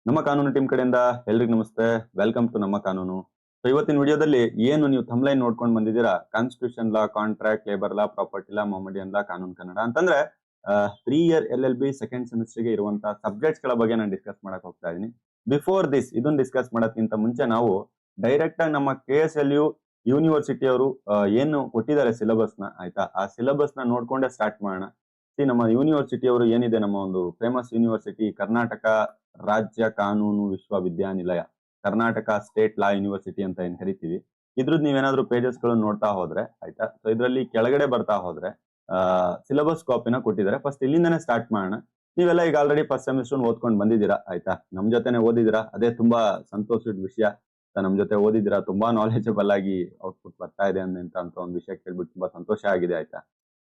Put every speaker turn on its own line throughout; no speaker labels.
ನಮ್ಮ ಕಾನೂನು ಟೀಮ್ ಕಡೆಯಿಂದ ಎಲ್ರಿಗೂ ನಮಸ್ತೆ. ವೆಲ್ಕಮ್ ಟು ನಮ್ಮ ಕಾನೂನು. ಸೊ ಇವತ್ತಿನ ವಿಡಿಯೋದಲ್ಲಿ ಏನು ನೀವು ಥಂಬ್ಲೈನ್ ನೋಡ್ಕೊಂಡು ಬಂದಿದ್ದೀರಾ, ಕಾನ್ಸ್ಟಿಟ್ಯೂಷನ್ ಲಾ, ಕಾಂಟ್ರಾಕ್ಟ್, ಲೇಬರ್ ಲಾ, ಪ್ರಾಪರ್ಟಿ ಲಾ, ಮೊಹಮ್ಮಡಿಯನ್ ಲಾ, ಕಾನೂನು ಕನ್ನಡ ಅಂತಂದ್ರೆ 3 ಇಯರ್ LLB ಸೆಕೆಂಡ್ ಸೆಮಿಸ್ಟರ್ ಗೆ ಇರುವಂತಹ ಸಬ್ಜೆಕ್ಟ್ಸ್ ಗಳ ಬಗ್ಗೆ ನಾನು ಡಿಸ್ಕಸ್ ಮಾಡಕ್ ಹೋಗ್ತಾ ಇದೀನಿ. ಬಿಫೋರ್ ದಿಸ್ ಇದನ್ನ ಡಿಸ್ಕಸ್ ಮಾಡೋಕ್ಕಿಂತ ಮುಂಚೆ ನಾವು ಡೈರೆಕ್ಟ್ ಆಗಿ ನಮ್ಮ KSLU ಯೂನಿವರ್ಸಿಟಿ ಅವರು ಏನು ಕೊಟ್ಟಿದ್ದಾರೆ ಸಿಲೆಬಸ್ ನ, ಆಯ್ತಾ, ಆ ಸಿಲೆಬಸ್ ನ ನೋಡ್ಕೊಂಡೇ ಸ್ಟಾರ್ಟ್ ಮಾಡೋಣ. ನಮ್ಮ ಯೂನಿವರ್ಸಿಟಿ ಅವರು ಏನಿದೆ, ನಮ್ಮ ಒಂದು ಫೇಮಸ್ ಯೂನಿವರ್ಸಿಟಿ ಕರ್ನಾಟಕ ರಾಜ್ಯ ಕಾನೂನು ವಿಶ್ವವಿದ್ಯಾನಿಲಯ, ಕರ್ನಾಟಕ ಸ್ಟೇಟ್ ಲಾ ಯೂನಿವರ್ಸಿಟಿ ಅಂತ ಏನ್ ಕರಿತೀವಿ, ಇದ್ರದ್ದು ನೀವೇನಾದ್ರೂ ಪೇಜಸ್ ಗಳನ್ನು ನೋಡ್ತಾ ಹೋದ್ರೆ, ಆಯ್ತಾ, ಸೊ ಇದರಲ್ಲಿ ಕೆಳಗಡೆ ಬರ್ತಾ ಹೋದ್ರೆ ಸಿಲೆಬಸ್ ಕಾಪಿನ ಕೊಟ್ಟಿದ್ದಾರೆ. ಫಸ್ಟ್ ಇಲ್ಲಿಂದಾನೆ ಸ್ಟಾರ್ಟ್ ಮಾಡೋಣ. ನೀವೆಲ್ಲ ಈಗ ಆಲ್ರೆಡಿ ಫಸ್ಟ್ ಸೆಮಿಸ್ಟರ್ ಓದ್ಕೊಂಡು ಬಂದಿದ್ದೀರಾ, ಆಯ್ತಾ, ನಮ್ ಜೊತೆನೆ ಓದಿದ್ದೀರಾ, ಅದೇ ತುಂಬಾ ಸಂತೋಷದ ವಿಷಯ. ನಮ್ ಜೊತೆ ಓದಿದ್ದೀರಾ, ತುಂಬಾ ನಾಲೆಜಬಲ್ ಆಗಿ ಔಟ್ಪುಟ್ ಬರ್ತಾ ಇದೆ ಅಂತ ಒಂದು ವಿಷಯ ಕೇಳ್ಬಿಟ್ಟು ತುಂಬಾ ಸಂತೋಷ ಆಗಿದೆ, ಆಯ್ತಾ.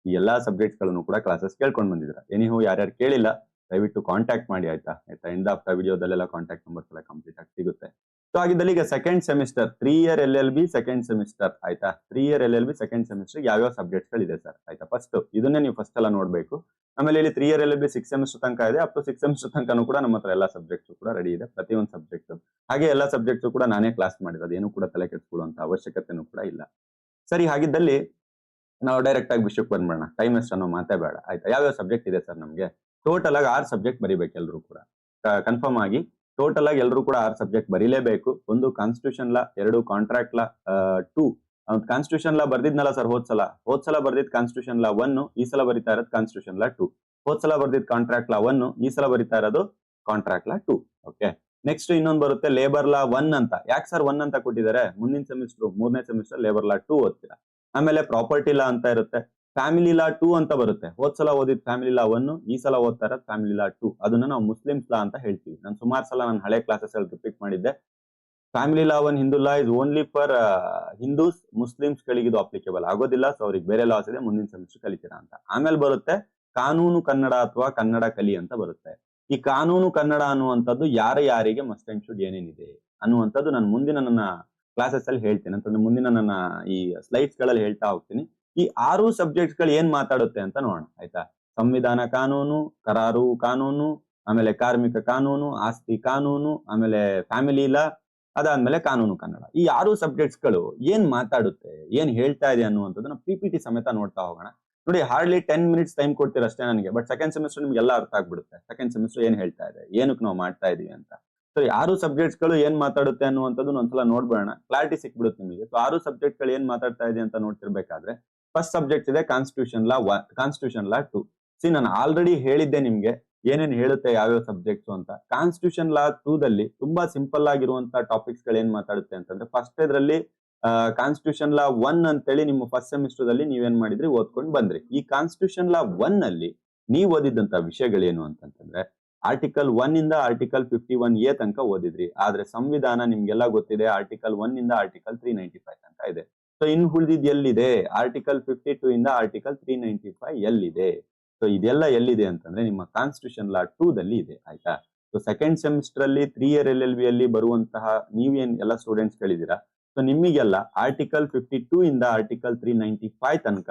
ಈ ಎಲ್ಲಾ ಸಬ್ಜೆಕ್ಟ್ಸ್ ಗಳನ್ನು ಕೂಡ ಕ್ಲಾಸಸ್ ಕೇಳ್ಕೊಂಡು ಬಂದಿದ್ದೀರಾ. ಎನಿಹೂ ಯಾರ್ಯಾರು ಕೇಳಿಲ್ಲ ದಯವಿಟ್ಟು ಕಾಂಟ್ಯಾಕ್ಟ್ ಮಾಡಿ, ಆಯ್ತಾ. ಎಂಡ್ ಆಫ್ ದ ವಿಡಿಯೋದಲ್ಲೆಲ್ಲ ಕಾಂಟ್ಯಾಕ್ಟ್ ನಂಬರ್ಸ್ ಎಲ್ಲ ಕಂಪ್ಲೀಟ್ ಆಗಿ ಸಿಗುತ್ತೆ. ಸೊ ಆಗಿದ್ದಲ್ಲಿ ಈಗ second semester 3 year LLB second semester, ಆಯ್ತಾ. 3 ಇಯರ್ LLB ಸೆಕೆಂಡ್ ಸೆಮಿಸ್ಟರ್ ಯಾವ್ಯಾವ ಸಬ್ಜೆಕ್ಟ್ಸ್ ಗಳಿದೆ ಸರ್, ಆಯ್ತಾ. ಫಸ್ಟ್ ಇದನ್ನೇ ನೀವು ಫಸ್ಟ್ ಎಲ್ಲ ನೋಡ್ಬೇಕು. ಆಮೇಲೆ ಇಲ್ಲಿ 3 ಇಯರ್ LLB 6 ಸೆಮಿಸ್ಟರ್ ತನಕ ಇದೆ. ಅಪ್ ಟು 6 ಸೆಮಿಸ್ಟರ್ ತನಕನೂ ಕೂಡ ನಮ್ಮ ಹತ್ರ ಎಲ್ಲಾ ಸಬ್ಜೆಕ್ಟ್ಸ್ ಕೂಡ ರೆಡಿ ಇದೆ, ಪ್ರತಿಯೊಂದು ಸಬ್ಜೆಕ್ಟ್. ಹಾಗೆ ಎಲ್ಲಾ ಸಬ್ಜೆಕ್ಟ್ಸ್ ಕೂಡ ನಾನೇ ಕ್ಲಾಸ್ ಮಾಡಿರೋದು, ಏನು ಕೂಡ ತಲೆ ಕೆಡಿಸ್ಕೊಳ್ಳುವಂತ ಅವಶ್ಯಕತೆನೂ ಕೂಡ ಇಲ್ಲ. ಸರಿ, ಹಾಗಿದ್ದಲ್ಲಿ ನಾವು ಡೈರೆಕ್ಟ್ ಆಗಿ ವಿಷಯಕ್ಕೆ ಬಂದ್ಬಿಡೋಣ. ಟೈಮ್ ಎಷ್ಟು ಅನ್ನೋ ಮಾತೇ ಬೇಡ, ಆಯ್ತಾ. ಯಾವ್ಯಾವ ಸಬ್ಜೆಕ್ಟ್ ಇದೆ ಸರ್ ನಮ್ಗೆ? ಟೋಟಲ್ ಆಗಿ 6 ಸಬ್ಜೆಕ್ಟ್ ಬರಿಬೇಕು ಎಲ್ಲರೂ ಕೂಡ. ಕನ್ಫರ್ಮ್ ಆಗಿ ಟೋಟಲ್ ಆಗಿ ಎಲ್ಲರೂ ಕೂಡ 6 ಸಬ್ಜೆಕ್ಟ್ ಬರೀಲೇಬೇಕು. ಒಂದು ಕಾನ್ಸ್ಟಿಟ್ಯೂಷನ್ ಲಾ, 2 ಕಾಂಟ್ರಾಕ್ಟ್ ಲಾ, 2 ಕಾನ್ಸ್ಟಿಟ್ಯೂಷನ್ ಲಾ ಬರ್ದಿದ್ನಲ್ಲ ಸರ್ ಹೋದ್ಸಲ ಬರ್ದಿದ್ ಕಾನ್ಸ್ಟಿಟ್ಯೂಷನ್ ಲಾ 1, ಈ ಸಲ ಬರಿತಾ ಇರೋದು ಕಾನ್ಸ್ಟಿಟ್ಯೂಷನ್ ಲಾ 2. ಹೋದ್ಸಲ ಬರ್ದಿದ್ ಕಾಂಟ್ರಾಕ್ಟ್ ಲಾ 1, ಈ ಸಲ ಬರಿತಾ ಇರೋದು ಕಾಂಟ್ರಾಕ್ಟ್ ಲಾ 2. ಓಕೆ, ನೆಕ್ಸ್ಟ್ ಇನ್ನೊಂದು ಬರುತ್ತೆ ಲೇಬರ್ ಲಾ 1 ಅಂತ. ಯಾಕೆ ಸರ್ 1 ಅಂತ ಕೊಟ್ಟಿದ್ದಾರೆ? ಮುಂದಿನ ಸೆಮಿಸ್ಟರ್ 3ನೇ ಸೆಮಿಸ್ಟರ್ ಲೇಬರ್ ಲಾ 2 ಓದ್ತೀರಾ. ಆಮೇಲೆ ಪ್ರಾಪರ್ಟಿ ಲಾ ಅಂತ ಇರುತ್ತೆ, ಫ್ಯಾಮಿಲಿ ಲಾ 2 ಅಂತ ಬರುತ್ತೆ. ಹೋದ್ಸಲ ಓದಿದ್ ಫ್ಯಾಮಿಲಿ ಲಾ 1, ಈ ಸಲ ಓದ್ತಾ ಇರೋದು ಫ್ಯಾಮಿಲಿ ಲಾ 2. ಅದನ್ನ ನಾವು ಮುಸ್ಲಿಮ್ಸ್ ಲಾ ಅಂತ ಹೇಳ್ತೀವಿ. ನಾನು ಸುಮಾರು ಸಲ ನಾನು ಹಳೆ ಕ್ಲಾಸಸ್ ಅಲ್ಲಿ ರಿಪೀಟ್ ಮಾಡಿದ್ದೆ. Family law 1 Hindu law is only for Hindus, Muslims ಗಳಿಗೆ ಇದು ಅಪ್ಲಿಕೇಬಲ್ ಆಗೋದಿಲ್ಲ. ಸೊ ಅವ್ರಿಗೆ ಬೇರೆ ಲಾಸ್ ಇದೆ, ಮುಂದಿನ ಸೆಮಿಸ್ಟರ್ ಕಲಿತೀರಾ ಅಂತ. ಆಮೇಲೆ ಬರುತ್ತೆ ಕಾನೂನು ಕನ್ನಡ ಅಥವಾ ಕನ್ನಡ ಕಲಿ ಅಂತ ಬರುತ್ತೆ. ಈ ಕಾನೂನು ಕನ್ನಡ ಅನ್ನುವಂಥದ್ದು ಯಾರಿಗೆ ಮಸ್ಟ್ ಅಂಡ್ ಶುಡ್ ಏನೇನಿದೆ ಅನ್ನುವಂಥದ್ದು ನಾನು ಮುಂದಿನ ನನ್ನ ಕ್ಲಾಸಸ್ ಅಲ್ಲಿ ಹೇಳ್ತೀನಿ, ಅಂತಂದ್ರೆ ಮುಂದಿನ ನನ್ನ ಈ ಸ್ಲೈಡ್ಸ್ ಗಳಲ್ಲಿ ಹೇಳ್ತಾ ಹೋಗ್ತೀನಿ. ಈ 6 ಸಬ್ಜೆಕ್ಟ್ಸ್ ಗಳು ಏನ್ ಮಾತಾಡುತ್ತೆ ಅಂತ ನೋಡೋಣ, ಆಯ್ತಾ. ಸಂವಿಧಾನ ಕಾನೂನು, ಕರಾರು ಕಾನೂನು, ಆಮೇಲೆ ಕಾರ್ಮಿಕ ಕಾನೂನು, ಆಸ್ತಿ ಕಾನೂನು, ಆಮೇಲೆ ಫ್ಯಾಮಿಲಿ ಲಾ, ಅದಾದ್ಮೇಲೆ ಕಾನೂನು ಕನ್ನಡ. ಈ 6 ಸಬ್ಜೆಕ್ಟ್ಸ್ ಗಳು ಏನ್ ಮಾತಾಡುತ್ತೆ, ಏನ್ ಹೇಳ್ತಾ ಇದೆ ಅನ್ನುವಂಥದ್ದನ್ನ PPT ಸಮೇತ ನೋಡ್ತಾ ಹೋಗೋಣ. ನೋಡಿ, ಹಾರ್ಡ್ಲಿ 10 ಮಿನಿಟ್ಸ್ ಟೈಮ್ ಕೊಡ್ತೀರ ಅಷ್ಟೇ ನನಗೆ. ಬಟ್ ಸೆಕೆಂಡ್ ಸೆಮಿಸ್ಟರ್ ನಿಮ್ಗೆ ಎಲ್ಲ ಅರ್ಥ ಆಗ್ಬಿಡುತ್ತೆ. ಸೆಕೆಂಡ್ ಸೆಮಿಸ್ಟರ್ ಏನ್ ಹೇಳ್ತಾ ಇದೆ, ಏನಕ್ಕೆ ನಾವು ಮಾಡ್ತಾ ಇದೀವಿ ಅಂತ. ಸೊ 6 ಸಬ್ಜೆಕ್ಟ್ಸ್ ಗಳು ಏನ್ ಮಾತಾಡುತ್ತೆ ಅನ್ನುವಂಥದ್ದು ಒಂದ್ಸಲ ನೋಡ್ಬೇಡ, ಕ್ಲಾರಿಟಿ ಸಿಕ್ಬಿಡುತ್ತೆ ನಿಮಗೆ. ಸೊ 6 ಸಬ್ಜೆಕ್ಟ್ ಗಳು ಏನ್ ಮಾತಾಡ್ತಾ ಇದೆ ಅಂತ ನೋಡ್ತಿರ್ಬೇಕಾದ್ರೆ ಫಸ್ಟ್ ಸಬ್ಜೆಕ್ಟ್ ಇದೆ ಕಾನ್ಸ್ಟಿಟ್ಯೂಷನ್ ಲಾ 1, ಕಾನ್ಸ್ಟಿಟ್ಯೂಷನ್ ಲಾ 2. ನಾನು ಆಲ್ರೆಡಿ ಹೇಳಿದ್ದೆ ನಿಮ್ಗೆ ಏನೇನ್ ಹೇಳುತ್ತೆ ಯಾವ್ಯಾವ ಸಬ್ಜೆಕ್ಟ್ಸ್ ಅಂತ. ಕಾನ್ಸ್ಟಿಟ್ಯೂಷನ್ ಲಾ 2 ದಲ್ಲಿ ತುಂಬಾ ಸಿಂಪಲ್ ಆಗಿರುವಂತಹ ಟಾಪಿಕ್ಸ್ ಗಳು ಏನ್ ಮಾತಾಡುತ್ತೆ ಅಂತಂದ್ರೆ, ಫಸ್ಟ್ ಇದ್ರಲ್ಲಿ ಕಾನ್ಸ್ಟಿಟ್ಯೂಷನ್ ಲಾ 1 ಅಂತೇಳಿ ನಿಮ್ಮ ಫಸ್ಟ್ ಸೆಮಿಸ್ಟರ್ ದಲ್ಲಿ ನೀವೇನ್ ಮಾಡಿದ್ರಿ, ಓದ್ಕೊಂಡು ಬಂದ್ರಿ. ಈ ಕಾನ್ಸ್ಟಿಟ್ಯೂಷನ್ ಲಾ 1 ಅಲ್ಲಿ ನೀವು ಓದಿದಂತ ವಿಷಯಗಳೇನು ಅಂತಂದ್ರೆ, ಆರ್ಟಿಕಲ್ 1 ಇಂದ ಆರ್ಟಿಕಲ್ 51A ತನಕ ಓದಿದ್ರಿ. ಆದ್ರೆ ಸಂವಿಧಾನ ನಿಮ್ಗೆಲ್ಲ ಗೊತ್ತಿದೆ, ಆರ್ಟಿಕಲ್ 1 ಇಂದ ಆರ್ಟಿಕಲ್ 395 ತನಕ ಇದೆ. ಸೊ ಇನ್ ಉಳಿದಿದ್ ಎಲ್ಲಿದೆ? ಆರ್ಟಿಕಲ್ 52 ಇಂದ ಆರ್ಟಿಕಲ್ 395 ಎಲ್ಲಿದೆ? ಸೊ ಇದೆಲ್ಲ ಎಲ್ಲಿದೆ ಅಂತಂದ್ರೆ ನಿಮ್ಮ ಕಾನ್ಸ್ಟಿಟ್ಯೂಷನ್ ಲಾ 2 ದಲ್ಲಿ ಇದೆ, ಆಯ್ತಾ. ಸೊ ಸೆಕೆಂಡ್ ಸೆಮಿಸ್ಟರ್ ಅಲ್ಲಿ 3 ಇಯರ್ LLB ಅಲ್ಲಿ ಬರುವಂತಹ ನೀವೇನ್ ಎಲ್ಲ ಸ್ಟೂಡೆಂಟ್ಸ್ ಗಳಿದ್ದೀರಾ, ಸೊ ನಿಮಗೆಲ್ಲ ಆರ್ಟಿಕಲ್ 52 ಇಂದ ಆರ್ಟಿಕಲ್ 395 ತನಕ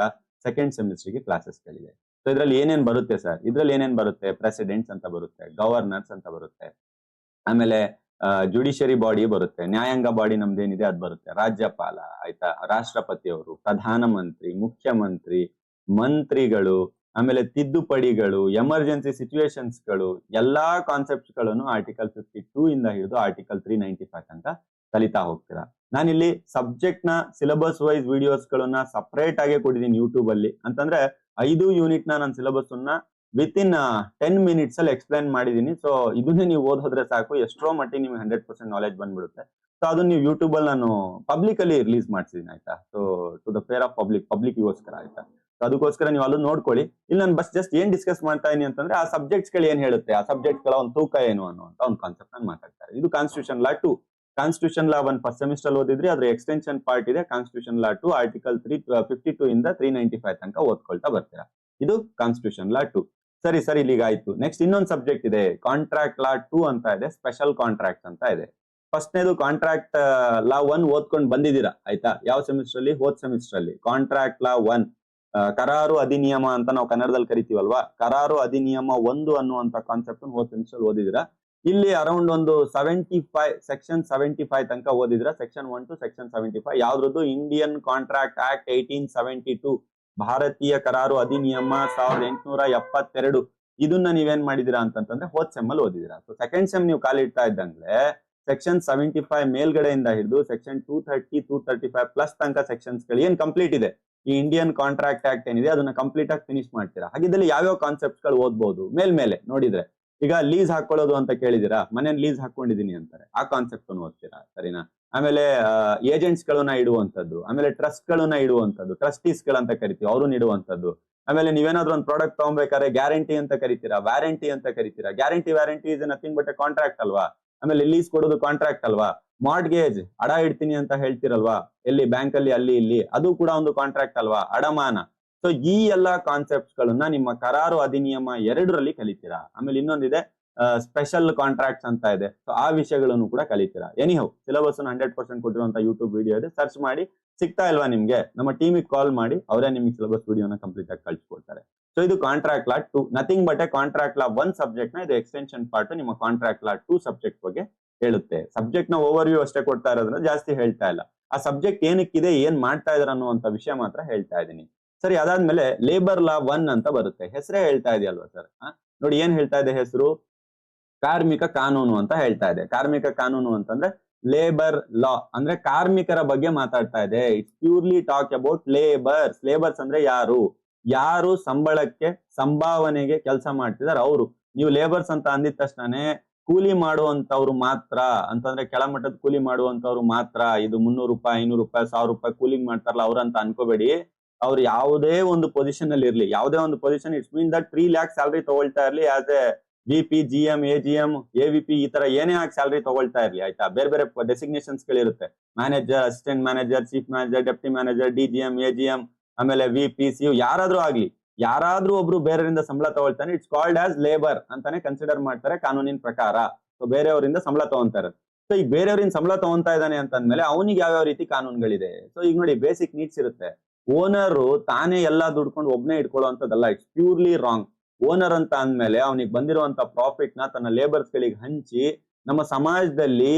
ಸೆಕೆಂಡ್ ಸೆಮಿಸ್ಟರ್ ಗೆ ಕ್ಲಾಸಸ್ ಗಳಿದೆ. ಸೊ ಇದ್ರಲ್ಲಿ ಏನೇನ್ ಬರುತ್ತೆ ಸರ್? ಇದ್ರಲ್ಲಿ ಏನೇನ್ ಬರುತ್ತೆ? ಪ್ರೆಸಿಡೆಂಟ್ಸ್ ಅಂತ ಬರುತ್ತೆ, ಗವರ್ನರ್ಸ್ ಅಂತ ಬರುತ್ತೆ, ಆಮೇಲೆ ಜುಡಿಷಿಯರಿ ಬಾಡಿ ಬರುತ್ತೆ, ನ್ಯಾಯಾಂಗ ಬಾಡಿ ನಮ್ದೇನಿದೆ ಅದು ಬರುತ್ತೆ, ರಾಜ್ಯಪಾಲ, ಆಯ್ತಾ, ರಾಷ್ಟ್ರಪತಿಯವರು, ಪ್ರಧಾನಮಂತ್ರಿ, ಮುಖ್ಯಮಂತ್ರಿ, ಮಂತ್ರಿಗಳು, ಆಮೇಲೆ ತಿದ್ದುಪಡಿಗಳು, ಎಮರ್ಜೆನ್ಸಿ ಸಿಚುವೇಶನ್ಸ್ ಗಳು, ಎಲ್ಲಾ ಕಾನ್ಸೆಪ್ಟ್ಸ್ ಗಳನ್ನು ಆರ್ಟಿಕಲ್ 52 ಇಂದ ಹಿಡಿದು ಆರ್ಟಿಕಲ್ 395 ತನಕ ಕಲಿತಾ ಹೋಗ್ತೀರಾ. ನಾನಿಲ್ಲಿ ಸಬ್ಜೆಕ್ಟ್ ನ ಸಿಲೆಬಸ್ ವೈಸ್ ವಿಡಿಯೋಸ್ ಗಳನ್ನ ಸಪರೇಟ್ ಆಗಿ ಕೊಟ್ಟಿದ್ದೀನಿ ಯೂಟ್ಯೂಬ್ ಅಲ್ಲಿ. ಅಂತಂದ್ರೆ 5 ಯೂನಿಟ್ ನ ನನ್ನ ಸಿಲೆಬಸ್ ಅನ್ನ ವಿತ್ ಇನ್ 10 ಮಿನಿಟ್ಸ್ ಅಲ್ಲಿ ಎಕ್ಸ್ಪ್ಲೈನ್ ಮಾಡಿದೀನಿ. ಸೊ ಇದನ್ನೇ ನೀವು ಓದೋದ್ರೆ ಸಾಕು, ಎಷ್ಟೋ ಮಟ್ಟಿಗೆ ನಿಮ್ಗೆ 100% ನಾಲೆಜ್ ಬಂದ್ಬಿಡುತ್ತೆ. ಸೊ ಅದನ್ನ ನೀವು ಯೂಟ್ಯೂಬ್ ಅಲ್ಲಿ ನಾನು ಪಬ್ಲಿಕ್ ಅಲ್ಲಿ ರಿಲೀಸ್ ಮಾಡ್ಸಿದೀನಿ, ಆಯ್ತಾ. So to the fair of ಪಬ್ಲಿಕ್ಗೋಸ್ಕರ, ಆಯ್ತಾ. ಸೊ ಅದಕ್ಕೋಸ್ಕರ ನೀವು ಅಲ್ಲಿ ನೋಡ್ಕೊಳ್ಳಿ. ಇಲ್ಲಿ ನಾನು ಜಸ್ಟ್ ಏನ್ ಡಿಸ್ಕಸ್ ಮಾಡ್ತಾ ಇದೀನಿ ಅಂತಂದ್ರೆ, ಆ ಸಬ್ಜೆಕ್ಟ್ಸ್ ಗಳು ಏನ್ ಹೇಳುತ್ತೆ, ಆ ಸಬ್ಜೆಕ್ಟ್ ಗಳ ಒಂದು ತೂಕ ಏನು ಅನ್ನುವಂತ ಒಂದು ಕಾನ್ಸೆಪ್ಟ್ ನಾನು ಮಾತಾಡ್ತಾ ಇದ್ದೀನಿ. ಇದು ಕಾನ್ಸ್ಟಿಟ್ಯೂಷನ್ ಲಾ 2. ಕಾನ್ಸ್ಟಿಟ್ಯೂಷನ್ ಲಾ 1 ಫಸ್ಟ್ ಸೆಮಿಸ್ಟರ್ ಓದಿದ್ರಿ, ಅದ್ರ ಎಕ್ಸ್ಟೆನ್ಷನ್ ಪಾರ್ಟ್ ಇದೆ ಕಾನ್ಸ್ಟಿಟ್ಯೂಷನ್ ಲಾ 2, ಆರ್ಟಿಕಲ್ 352 ಇಂದ 395 ತನಕ ಓದ್ಕೊಳ್ತಾ ಬರ್ತೀರಾ. ಇದು ಕಾನ್ಸ್ಟಿಟ್ಯೂಷನ್ ಲಾ 2. ಸರಿ ಸರಿ, ಇಲ್ಲಿಗೆ ಆಯ್ತು. ನೆಕ್ಸ್ಟ್ ಇನ್ನೊಂದು ಸಬ್ಜೆಕ್ಟ್ ಇದೆ, ಕಾಂಟ್ರಾಕ್ಟ್ ಲಾ 2 ಅಂತ ಇದೆ, ಸ್ಪೆಷಲ್ ಕಾಂಟ್ರಾಕ್ಟ್ ಅಂತ ಇದೆ. ಫಸ್ಟ್ನೇದು ಕಾಂಟ್ರಾಕ್ಟ್ ಲಾ 1 ಓದ್ಕೊಂಡು ಬಂದಿದ್ದೀರಾ, ಆಯ್ತಾ. ಯಾವ ಸೆಮಿಸ್ಟರ್ ಅಲ್ಲಿ? ಹೋದ್ ಸೆಮಿಸ್ಟರ್ ಅಲ್ಲಿ ಕಾಂಟ್ರಾಕ್ಟ್ ಲಾ 1, ಕರಾರು ಅಧಿನಿಯಮ ಅಂತ ನಾವು ಕನ್ನಡದಲ್ಲಿ ಕರಿತೀವಲ್ವಾ, ಕರಾರು ಅಧಿನಿಯಮ 1 ಅನ್ನುವಂತ ಕಾನ್ಸೆಪ್ಟ್ ಹೋದ್ ಸೆಮಿಸ್ಟರ್ ಓದಿದಿರಾ. ಇಲ್ಲಿ ಅರೌಂಡ್ ಒಂದು 75 ಸೆಕ್ಷನ್ 75 ತನಕ ಓದಿದ್ರೆ ಸೆಕ್ಷನ್ 1 to ಸೆಕ್ಷನ್ 75 ಯಾವ್ದು ಇಂಡಿಯನ್ ಕಾಂಟ್ರಾಕ್ಟ್ ಆಕ್ಟ್ 1872 ಭಾರತೀಯ ಕರಾರು ಅಧಿನಿಯಮ 1872 ಇದನ್ನ ನೀವೇನ್ ಮಾಡಿದೀರಾ ಅಂತಂದ್ರೆ ಹೋದ್ ಸೆಮ್ ಅಲ್ಲಿ ಓದಿದಿರಾ. ಸೊ ಸೆಕೆಂಡ್ ಸೆಮ್ ನೀವು ಕಾಲಿಡ್ತಾ ಇದ್ದಂಗ್ಲೆ ಸೆಕ್ಷನ್ 75 ಮೇಲ್ಗಡೆಯಿಂದ ಹಿಡಿದು ಸೆಕ್ಷನ್ 230 235 ಪ್ಲಸ್ ತನಕ ಸೆಕ್ಷನ್ಸ್ ಗಳು ಏನ್ ಕಂಪ್ಲೀಟ್ ಇದೆ ಈ ಇಂಡಿಯನ್ ಕಾಂಟ್ರಾಕ್ಟ್ ಆಕ್ಟ್ ಏನಿದೆ ಅದನ್ನ ಕಂಪ್ಲೀಟ್ ಆಗಿ ಫಿನಿಶ್ ಮಾಡ್ತೀರಾ. ಹಾಗಿದ್ದಲ್ಲಿ ಯಾವ್ಯಾವ ಕಾನ್ಸೆಪ್ಟ್ಸ್ ಗಳು ಓದ್ಬಹುದು ಮೇಲ್ಮೇಲೆ ನೋಡಿದ್ರೆ, ಈಗ ಲೀಸ್ ಹಾಕೊಳ್ಳೋದು ಅಂತ ಕೇಳಿದಿರಾ, ಮನೇಲಿ ಲೀಸ್ ಹಾಕೊಂಡಿದೀನಿ ಅಂತಾರೆ, ಆ ಕಾನ್ಸೆಪ್ಟ್ ಅನ್ನು ಓದ್ತೀರಾ, ಸರಿನಾ. ಆಮೇಲೆ ಏಜೆಂಟ್ಸ್ ಗಳನ್ನ ಇಡುವಂತದ್ದು, ಆಮೇಲೆ ಟ್ರಸ್ಟ್ ಗಳನ್ನ ಇಡುವಂತದ್ದು, ಟ್ರಸ್ಟೀಸ್ ಗಳಂತ ಕರಿತೀವಿ ಅವ್ರನ್ನ ಇಡುವಂತದ್ದು. ಆಮೇಲೆ ನೀವೇನಾದ್ರೂ ಒಂದು ಪ್ರಾಡಕ್ಟ್ ತಗೊಬೇಕಾದ್ರೆ ಗ್ಯಾರಂಟಿ ಅಂತ ಕರಿತೀರಾ, ವ್ಯಾರಂಟಿ ಅಂತ ಕರಿತೀರಾ. Guarantee warranty is nothing but a contract ಅಲ್ವಾ. ಆಮೇಲೆ ಲೀಸ್ ಕೊಡೋದು ಕಾಂಟ್ರಾಕ್ಟ್ ಅಲ್ವಾ. ಮಾರ್ಟ್ಗೇಜ್ ಅಡ ಇಡ್ತೀನಿ ಅಂತ ಹೇಳ್ತಿರಲ್ವಾ, ಎಲ್ಲಿ ಬ್ಯಾಂಕ್ ಅಲ್ಲಿ ಅಲ್ಲಿ ಇಲ್ಲಿ, ಅದು ಕೂಡ ಒಂದು ಕಾಂಟ್ರಾಕ್ಟ್ ಅಲ್ವಾ, ಅಡಮಾನ. ಸೊ ಈ ಎಲ್ಲಾ ಕಾನ್ಸೆಪ್ಟ್ಸ್ ಗಳನ್ನ ನಿಮ್ಮ ಕರಾರು ಅಧಿನಿಯಮ 2ರಲ್ಲಿ ಕಲಿತೀರಾ. ಆಮೇಲೆ ಇನ್ನೊಂದಿದೆ ಸ್ಪೆಷಲ್ ಕಾಂಟ್ರಾಕ್ಟ್ಸ್ ಅಂತ ಇದೆ. ಸೊ ಆ ವಿಷಯಗಳನ್ನು ಕೂಡ ಕಲಿತೀರಾ. ಎನಿಹೌ ಸಿಲೆಬಸ್ 100% ಕೊಟ್ಟಿರುವಂತ ಯೂಟ್ಯೂಬ್ ವಿಡಿಯೋ ಇದೆ, ಸರ್ಚ್ ಮಾಡಿ. ಸಿಗ್ತಾ ಇಲ್ವಾ ನಿಮ್ಗೆ, ನಮ್ಮ ಟೀಮಿಗೆ ಕಾಲ್ ಮಾಡಿ, ಅವರೇ ನಿಮ್ಗೆ ಸಿಲೆಬಸ್ ವಿಡಿಯೋನ ಕಂಪ್ಲೀಟ್ ಆಗಿ ಕಳ್ಸಿಕೊಡ್ತಾರೆ. ಸೊ ಇದು contract law 2, nothing but a contract law 1 subject ನ ಇದು ಎಕ್ಸ್ಟೆನ್ಷನ್ ಪಾರ್ಟ್ ನಿಮ್ಮ ಕಾಂಟ್ರಾಕ್ಟ್ ಲಾ 2 ಸಬ್ಜೆಕ್ಟ್ ಬಗ್ಗೆ ಹೇಳುತ್ತೆ. ಸಬ್ಜೆಕ್ಟ್ ನ ಓವರ್ ವ್ಯೂ ಅಷ್ಟೇ ಕೊಡ್ತಾ ಇರೋದ್ರಿಂದ ಜಾಸ್ತಿ ಹೇಳ್ತಾ ಇಲ್ಲ. ಆ ಸಬ್ಜೆಕ್ಟ್ ಏನಕ್ಕಿದೆ, ಏನ್ ಮಾಡ್ತಾ ಇದಾರೆ ಅನ್ನುವಂತ ವಿಷಯ ಮಾತ್ರ ಹೇಳ್ತಾ ಇದ್ದೀನಿ. ಸರಿ, ಅದಾದ್ಮೇಲೆ ಲೇಬರ್ ಲಾ 1 ಅಂತ ಬರುತ್ತೆ. ಹೆಸರೇ ಹೇಳ್ತಾ ಇದೆಯಲ್ವಾ ಸರ್. ನೋಡಿ ಏನ್ ಹೇಳ್ತಾ ಇದೆ ಹೆಸರು, ಕಾರ್ಮಿಕ ಕಾನೂನು ಅಂತ ಹೇಳ್ತಾ ಇದೆ. ಕಾರ್ಮಿಕ ಕಾನೂನು ಅಂತಂದ್ರೆ ಲೇಬರ್ ಲಾ ಅಂದ್ರೆ ಕಾರ್ಮಿಕರ ಬಗ್ಗೆ ಮಾತಾಡ್ತಾ ಇದೆ. It's purely talk about labours. Labours ಅಂದ್ರೆ ಯಾರು, ಯಾರು ಸಂಬಳಕ್ಕೆ ಸಂಭಾವನೆಗೆ ಕೆಲಸ ಮಾಡ್ತಿದಾರೆ ಅವರು. ನೀವು ಲೇಬರ್ಸ್ ಅಂತ ಅಂದಿದ ತಕ್ಷಣನೇ ಕೂಲಿ ಮಾಡುವಂತವ್ರು ಮಾತ್ರ ಅಂತಂದ್ರೆ ಕೆಳಮಟ್ಟದ ಕೂಲಿ ಮಾಡುವಂತವ್ರು ಮಾತ್ರ, ಇದು 300 ರೂಪಾಯಿ 500 ರೂಪಾಯಿ 1000 ರೂಪಾಯಿ ಕೂಲಿಂಗ್ ಮಾಡ್ತಾರಲ್ಲ ಅವ್ರಂತ ಅನ್ಕೋಬೇಡಿ. ಅವ್ರು ಯಾವುದೇ ಒಂದು ಪೊಸಿಷನ್ ಅಲ್ಲಿ ಇರ್ಲಿ, ಯಾವುದೇ ಒಂದು position, it's mean that 3 lakhs salary ತಗೊಳ್ತಾ ಇರ್ಲಿ, as A VP GM AGM AVP ಈ ತರ ಏನೇ ಆಗಿ ಸ್ಯಾಲರಿ ತಗೊಳ್ತಾ ಇರ್ಲಿ, ಆಯ್ತಾ. ಬೇರೆ ಬೇರೆ ಡೆಸಿಗ್ನೇಷನ್ಸ್ ಗಳಿರುತ್ತೆ, manager, assistant manager, chief manager, deputy manager, DGM AGM, ಆಮೇಲೆ VP CO ಯಾರಾದ್ರೂ ಆಗ್ಲಿ, ಯಾರಾದ್ರೂ ಒಬ್ರು ಬೇರೆಯವರಿಂದ ಸಂಬಳ ತಗೊಳ್ತಾನೆ, ಇಟ್ಸ್ ಕಾಲ್ಡ್ ಆಸ್ ಲೇಬರ್ ಅಂತಾನೆ ಕನ್ಸಿಡರ್ ಮಾಡ್ತಾರೆ ಕಾನೂನಿನ ಪ್ರಕಾರ. ಸೊ ಬೇರೆಯವರಿಂದ ಸಂಬಳ ತಗೊಂತಾರೆ. ಸೊ ಈಗ ಬೇರೆಯವರಿಂದ ಸಂಬಳ ತಗೊಂತಾ ಇದ್ದಾನೆ ಅಂತಂದ್ಮೇಲೆ ಅವನಿಗೆ ಯಾವ್ಯಾವ ರೀತಿ ಕಾನೂನುಗಳಿದೆ. ಸೊ ಈಗ ನೋಡಿ ಬೇಸಿಕ್ ನೀಡ್ಸ್ ಇರುತ್ತೆ. ಓನರ್ ತಾನೇ ಎಲ್ಲಾ ದುಡ್ಕೊಂಡು ಒಬ್ನೇ ಇಟ್ಕೊಳ್ಳುವಂತದ್ದಲ್ಲ, ಇಟ್ಸ್ ಪ್ಯೂರ್ಲಿ ರಾಂಗ್. ಓನರ್ ಅಂತ ಅಂದ್ಮೇಲೆ ಅವನಿಗೆ ಬಂದಿರುವಂತ ಪ್ರಾಫಿಟ್ ನ ತನ್ನ ಲೇಬರ್ಸ್ ಗಳಿಗೆ ಹಂಚಿ ನಮ್ಮ ಸಮಾಜದಲ್ಲಿ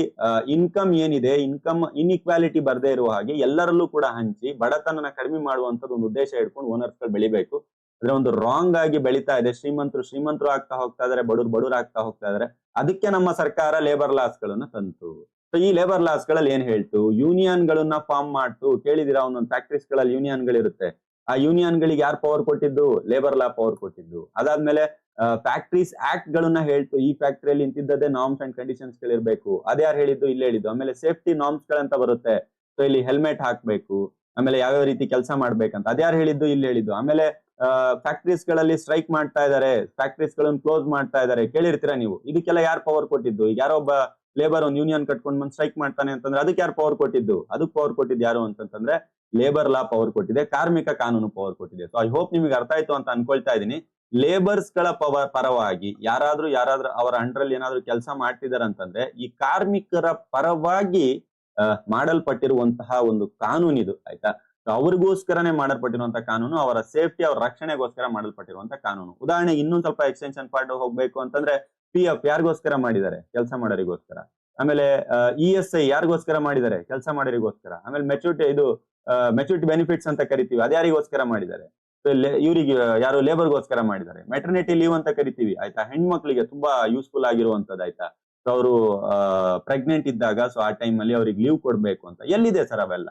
ಇನ್ಕಮ್ ಏನಿದೆ, ಇನ್ಕಮ್ ಇನ್ಇಕ್ವಾಲಿಟಿ ಬರದೇ ಇರುವ ಹಾಗೆ ಎಲ್ಲರಲ್ಲೂ ಕೂಡ ಹಂಚಿ ಬಡತನನ ಕಡಿಮೆ ಮಾಡುವಂತದ್ದು ಒಂದು ಉದ್ದೇಶ ಇಟ್ಕೊಂಡು ಓನರ್ಸ್ ಗಳು ಬೆಳಿಬೇಕು. ಅಂದ್ರೆ ಒಂದು ರಾಂಗ್ ಆಗಿ ಬೆಳೀತಾ ಇದೆ. ಶ್ರೀಮಂತರು ಆಗ್ತಾ ಹೋಗ್ತಾ ಇದಾರೆ, ಬಡವ್ರು ಆಗ್ತಾ ಹೋಗ್ತಾ ಇದಾರೆ. ಅದಕ್ಕೆ ನಮ್ಮ ಸರ್ಕಾರ ಲೇಬರ್ ಲಾಸ್ ಗಳನ್ನ ತಂತು. ಸೊ ಈ ಲೇಬರ್ ಲಾಸ್ ಗಳಲ್ಲಿ ಏನ್ ಹೇಳ್ತು, ಯೂನಿಯನ್ ಗಳನ್ನ ಫಾರ್ಮ್ ಮಾಡ್ತು. ಕೇಳಿದಿರಾ, ಒಂದೊಂದು ಫ್ಯಾಕ್ಟ್ರೀಸ್ ಗಳಲ್ಲಿ ಯೂನಿಯನ್ ಗಳಿರುತ್ತೆ. ಆ ಯೂನಿಯನ್ ಗಳಿಗೆ ಯಾರು ಪವರ್ ಕೊಟ್ಟಿದ್ದು, ಲೇಬರ್ ಲಾ ಪವರ್ ಕೊಟ್ಟಿದ್ದು. ಅದಾದ್ಮೇಲೆ ಫ್ಯಾಕ್ಟ್ರೀಸ್ ಆಕ್ಟ್ ಗಳನ್ನ ಹೇಳ್ತು, ಈ ಫ್ಯಾಕ್ಟ್ರಿಯಲ್ಲಿ ಇಂತಿದ್ದದೇ ನಾರ್ಮ್ಸ್ ಅಂಡ್ ಕಂಡೀಷನ್ಸ್ ಗಳಿರ್ಬೇಕು. ಅದ್ಯಾರು ಹೇಳಿದ್ದು, ಇಲ್ಲಿ ಹೇಳಿದ್ದು. ಆಮೇಲೆ ಸೇಫ್ಟಿ ನಾರ್ಮ್ಸ್ ಗಳಂತ ಬರುತ್ತೆ. ಸೊ ಇಲ್ಲಿ ಹೆಲ್ಮೆಟ್ ಹಾಕ್ಬೇಕು, ಆಮೇಲೆ ಯಾವ್ಯಾವ ರೀತಿ ಕೆಲಸ ಮಾಡ್ಬೇಕಂತ ಅದ್ಯಾರು ಹೇಳಿದ್ದು, ಇಲ್ಲಿ ಹೇಳಿದ್ದು. ಆಮೇಲೆ ಫ್ಯಾಕ್ಟ್ರೀಸ್ ಗಳಲ್ಲಿ ಸ್ಟ್ರೈಕ್ ಮಾಡ್ತಾ ಇದಾರೆ, ಫ್ಯಾಕ್ಟ್ರೀಸ್ ಗಳನ್ನ ಕ್ಲೋಸ್ ಮಾಡ್ತಾ ಇದಾರೆ, ಕೇಳಿರ್ತೀರಾ ನೀವು. ಇದಕ್ಕೆಲ್ಲ ಯಾರು ಪವರ್ ಕೊಟ್ಟಿದ್ದು, ಈಗ ಯಾರೋ ಒಬ್ಬ ಲೇಬರ್ ಒಂದು ಯೂನಿಯನ್ ಕಟ್ಕೊಂಡ್ ಬಂದು ಸ್ಟ್ರೈಕ್ ಮಾಡ್ತಾನೆ ಅಂತಂದ್ರೆ ಅದಕ್ಕೆ ಯಾರು ಪವರ್ ಕೊಟ್ಟಿದ್ದು, ಅದಕ್ಕೆ ಪವರ್ ಕೊಟ್ಟಿದ್ದು ಯಾರು ಅಂತಂದ್ರೆ ಲೇಬರ್ ಲಾ ಪವರ್ ಕೊಟ್ಟಿದೆ, ಕಾರ್ಮಿಕ ಕಾನೂನು ಪವರ್ ಕೊಟ್ಟಿದೆ. ಸೊ ಐ ಹೋಪ್ ನಿಮಗೆ ಅರ್ಥ ಆಯ್ತು ಅಂತ ಅನ್ಕೊಳ್ತಾ ಇದೀನಿ. ಲೇಬರ್ಸ್ ಗಳ ಪರವಾಗಿ ಯಾರಾದ್ರೂ ಅವರ ಅಂಡರ್ ಏನಾದ್ರೂ ಕೆಲಸ ಮಾಡ್ತಿದಾರೆ ಅಂತಂದ್ರೆ ಈ ಕಾರ್ಮಿಕರ ಪರವಾಗಿ ಮಾಡಲ್ಪಟ್ಟಿರುವಂತಹ ಒಂದು ಕಾನೂನಿದು, ಆಯ್ತಾ. ಅವ್ರಿಗೋಸ್ಕರನೇ ಮಾಡಲ್ಪಟ್ಟಿರುವಂತಹ ಕಾನೂನು, ಅವರ ಸೇಫ್ಟಿ, ಅವರ ರಕ್ಷಣೆಗೋಸ್ಕರ ಮಾಡಲ್ಪಟ್ಟಿರುವಂತಹ ಕಾನೂನು. ಉದಾಹರಣೆಗೆ ಇನ್ನೊಂದ್ ಸ್ವಲ್ಪ ಎಕ್ಸ್ಟೆನ್ಷನ್ ಪಾರ್ಟ್ ಹೋಗ್ಬೇಕು ಅಂತಂದ್ರೆ PF ಯಾರಿಗೋಸ್ಕರ ಮಾಡಿದ್ದಾರೆ, ಕೆಲಸ ಮಾಡೋರಿಗೋಸ್ಕರ. ಆಮೇಲೆ ESI ಯಾರಿಗೋಸ್ಕರ ಮಾಡಿದ್ದಾರೆ, ಕೆಲಸ ಮಾಡೋರಿಗೋಸ್ಕರ. ಆಮೇಲೆ ಮೆಚುರಿಟಿ ಬೆನಿಫಿಟ್ಸ್ ಅಂತ ಕರಿತೀವಿ, ಅದ್ಯಾರಿಗೋಸ್ಕರ ಮಾಡಿದ್ದಾರೆ, ಇವ್ರಿಗೆ ಯಾರು ಲೇಬರ್ಗೋಸ್ಕರ ಮಾಡಿದ್ದಾರೆ. ಮೆಟರ್ನಿಟಿ ಲೀವ್ ಅಂತ ಕರಿತೀವಿ, ಆಯ್ತಾ, ಹೆಣ್ಮಕ್ಳಿಗೆ ತುಂಬಾ ಯೂಸ್ಫುಲ್ ಆಗಿರುವಂತದ್ದು, ಆಯ್ತಾ. ಸೊ ಅವರು ಪ್ರೆಗ್ನೆಂಟ್ ಇದ್ದಾಗ ಸೊ ಆ ಟೈಮ್ ಅಲ್ಲಿ ಅವ್ರಿಗೆ ಲೀವ್ ಕೊಡ್ಬೇಕು ಅಂತ. ಎಲ್ಲಿದೆ ಸರ್ ಅವೆಲ್ಲ,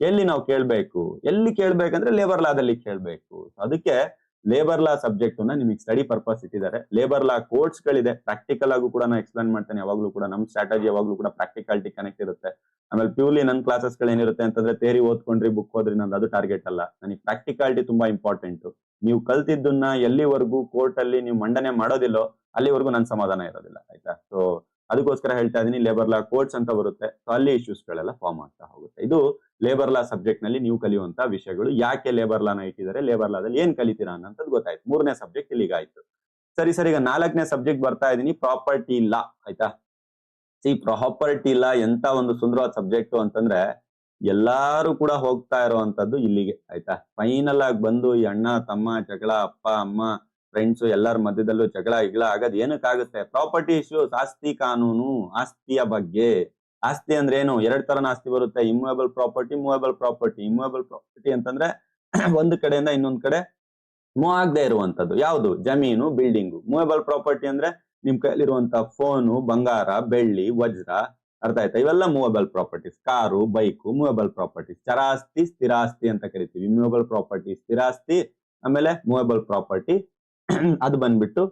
ಎಲ್ಲಿ ನಾವು ಕೇಳ್ಬೇಕು, ಎಲ್ಲಿ ಕೇಳ್ಬೇಕಂದ್ರೆ ಲೇಬರ್ ಲಾದಲ್ಲಿ ಕೇಳ್ಬೇಕು. ಅದಕ್ಕೆ ಲೇಬರ್ ಲಾ ಸಬ್ಜೆಕ್ಟ್ ನಿಮಗೆ ಸ್ಟಡಿ ಪರ್ಪಸ್ ಇಟ್ಟಿದ್ದಾರೆ. ಲೇಬರ್ ಲಾ ಕೋರ್ಟ್ಸ್ ಗಳಿದೆ, ಪ್ರಾಕ್ಟಿಕಲ್ ಆಗು ಕೂಡ ನಾನು ಎಕ್ಸ್ಪ್ಲೇನ್ ಮಾಡ್ತೇನೆ ಯಾವಾಗ್ಲೂ ಕೂಡ. ನಮ್ ಸ್ಟ್ರಾಟಜಿ ಯಾವಾಗ್ಲೂ ಕೂಡ ಪ್ರಾಕ್ಟಿಕಾಲಿಟಿ ಕನೆಕ್ಟ್ ಇರುತ್ತೆ. ಆಮೇಲೆ ಪ್ಯೂರ್ಲಿ ನನ್ನ ಕ್ಲಾಸಸ್ ಗಳು ಏನಿರುತ್ತೆ ಅಂತಂದ್ರೆ ಥಿಯರಿ ಓದ್ಕೊಂಡ್ರಿ, ಬುಕ್ ಓದ್ರಿ, ನಂದು ಅದು ಟಾರ್ಗೆಟ್ ಅಲ್ಲ. ನನಗೆ ಪ್ರಾಕ್ಟಿಕಾಲಿಟಿ ತುಂಬಾ ಇಂಪಾರ್ಟೆಂಟ್. ನೀವು ಕಲ್ತಿದ್ದನ್ನ ಎಲ್ಲಿವರೆಗೂ ಕೋರ್ಟ್ ಅಲ್ಲಿ ನೀವು ಮಂಡನೆ ಮಾಡೋದಿಲ್ಲೋ ಅಲ್ಲಿವರೆಗೂ ನನ್ನ ಸಮಾಧಾನ ಇರೋದಿಲ್ಲ, ಆಯ್ತಾ. ಸೊ ಅದಕ್ಕೋಸ್ಕರ ಹೇಳ್ತಾ ಇದೀನಿ. ಲೇಬರ್ ಲಾ ಕೋರ್ಟ್ಸ್ ಅಂತ ಬರುತ್ತೆ, ಸೊ ಅಲ್ಲಿ ಇಶ್ಯೂಸ್ ಗಳೆಲ್ಲ ಫಾರ್ಮ್ ಆಗ್ತಾ ಹೋಗುತ್ತೆ. ಇದು ಲೇಬರ್ ಲಾ ಸಬ್ಜೆಕ್ಟ್ ನಲ್ಲಿ ನೀವು ಕಲಿಯುವಂತ ವಿಷಯಗಳು. ಯಾಕೆ ಲೇಬರ್ ಲಾನ ಇಟ್ಟಿದ್ದಾರೆ, ಲೇಬರ್ ಲಾದಲ್ಲಿ ಏನ್ ಕಲಿತೀರಾ ಅನ್ನೋದು ಗೊತ್ತಾಯ್ತು. 3ನೇ ಸಬ್ಜೆಕ್ಟ್ ಇಲ್ಲಿಗೆ ಆಯ್ತು. ಸರಿ, ಈಗ 4ನೇ ಸಬ್ಜೆಕ್ಟ್ ಬರ್ತಾ ಇದೀನಿ, ಪ್ರಾಪರ್ಟಿ ಲಾ, ಆಯ್ತಾ. ಈ ಪ್ರಾಪರ್ಟಿ ಲಾ ಎಂತ ಒಂದು ಸುಂದರವಾದ ಸಬ್ಜೆಕ್ಟ್ ಅಂತಂದ್ರೆ ಎಲ್ಲಾರು ಕೂಡ ಹೋಗ್ತಾ ಇರುವಂತದ್ದು ಇಲ್ಲಿಗೆ, ಆಯ್ತಾ. ಫೈನಲ್ ಆಗಿ ಬಂದು ಈ ಅಣ್ಣ ತಮ್ಮ ಜಗಳ, ಅಪ್ಪ ಅಮ್ಮ ಫ್ರೆಂಡ್ಸ್ ಎಲ್ಲರ ಮಧ್ಯದಲ್ಲೂ ಜಗಳ ಆಗೋದು ಏನಕ್ಕಾಗುತ್ತೆ? ಪ್ರಾಪರ್ಟಿ ಇಶ್ಯೂಸ್, ಆಸ್ತಿ ಕಾನೂನು, ಆಸ್ತಿಯ ಬಗ್ಗೆ. ಆಸ್ತಿ ಅಂದ್ರೆ ಏನು? 2 ತರನ ಆಸ್ತಿ ಬರುತ್ತೆ, immovable property, movable property. Immovable property ಅಂತಂದ್ರೆ ಒಂದು ಕಡೆಯಿಂದ ಇನ್ನೊಂದ್ ಕಡೆ ಮೂವ್ ಆಗದೆ ಇರುವಂತದ್ದು. ಯಾವುದು? ಜಮೀನು, ಬಿಲ್ಡಿಂಗು. ಮೂವೇಬಲ್ ಪ್ರಾಪರ್ಟಿ ಅಂದ್ರೆ ನಿಮ್ ಕೈಲಿರುವಂತ ಫೋನು, ಬಂಗಾರ, ಬೆಳ್ಳಿ, ವಜ್ರ, ಅರ್ಥ ಆಯ್ತಾ? ಇವೆಲ್ಲ movable properties. Car, bike movable properties. ಚರಾಸ್ತಿ, ಸ್ಥಿರಾಸ್ತಿ ಅಂತ ಕರಿತೀವಿ. ಮೂವೇಬಲ್ ಪ್ರಾಪರ್ಟಿ ಸ್ಥಿರಾಸ್ತಿ, ಆಮೇಲೆ ಮೂವೇಬಲ್ ಪ್ರಾಪರ್ಟಿ ಅದು ಬಂದ್ಬಿಟ್ಟು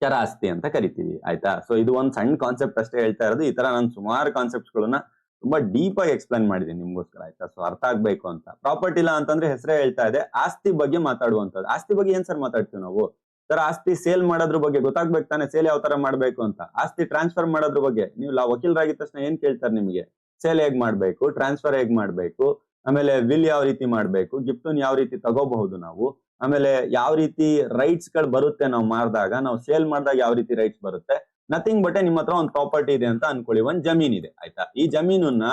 ಚರಾಸ್ತಿ ಅಂತ ಕರಿತೀವಿ. ಆಯ್ತಾ? ಸೊ ಇದು ಒಂದ್ ಸಣ್ಣ ಕಾನ್ಸೆಪ್ಟ್ ಅಷ್ಟೇ ಹೇಳ್ತಾ ಇರೋದು. ಈ ತರ ನಾನು ಸುಮಾರು ಕಾನ್ಸೆಪ್ಟ್ಸ್ ಗಳನ್ನ ತುಂಬಾ ಡೀಪ್ ಆಗಿ ಎಕ್ಸ್ಪ್ಲೈನ್ ಮಾಡಿದೀನಿ ನಿಮ್ಗೋಸ್ಕರ. ಆಯ್ತಾ? ಸೊ ಅರ್ಥ ಆಗ್ಬೇಕು ಅಂತ. ಪ್ರಾಪರ್ಟಿ ಲಾ ಅಂತಂದ್ರೆ ಹೆಸರೇ ಹೇಳ್ತಾ ಇದೆ, ಆಸ್ತಿ ಬಗ್ಗೆ ಮಾತಾಡುವಂತದ್ದು. ಆಸ್ತಿ ಬಗ್ಗೆ ಏನ್ ಸರ್ ಮಾತಾಡ್ತೀವಿ ನಾವು? ಸರ್ ಆಸ್ತಿ ಸೇಲ್ ಮಾಡೋದ್ರ ಬಗ್ಗೆ ಗೊತ್ತಾಗ್ಬೇಕು ತಾನೆ, ಸೇಲ್ ಯಾವ ತರ ಮಾಡ್ಬೇಕು ಅಂತ. ಆಸ್ತಿ ಟ್ರಾನ್ಸ್ಫರ್ ಮಾಡೋದ್ರ ಬಗ್ಗೆ ನೀವು ವಕೀಲರಾಗಿದ ತಕ್ಷಣ ಏನ್ ಕೇಳ್ತಾರೆ ನಿಮಗೆ? ಸೇಲ್ ಹೇಗ್ ಮಾಡ್ಬೇಕು, ಟ್ರಾನ್ಸ್ಫರ್ ಹೇಗ್ ಮಾಡ್ಬೇಕು, ಆಮೇಲೆ ವಿಲ್ ಯಾವ ರೀತಿ ಮಾಡ್ಬೇಕು, ಗಿಫ್ಟ್ ಯಾವ ರೀತಿ ತಗೋಬಹುದು ನಾವು, ಆಮೇಲೆ ಯಾವ ರೀತಿ ರೈಟ್ಸ್ ಗಳು ಬರುತ್ತೆ ನಾವು ಮಾರಿದಾಗ, ನಾವು ಸೇಲ್ ಮಾಡಿದಾಗ ಯಾವ ರೀತಿ ರೈಟ್ಸ್ ಬರುತ್ತೆ. ನಥಿಂಗ್ ಬಟ್ ನಿಮ್ಮ ಹತ್ರ ಒಂದು ಪ್ರಾಪರ್ಟಿ ಇದೆ ಅಂತ ಅನ್ಕೊಳ್ಳಿ, ಒಂದ್ ಜಮೀನ್ ಇದೆ. ಆಯ್ತಾ? ಈ ಜಮೀನನ್ನ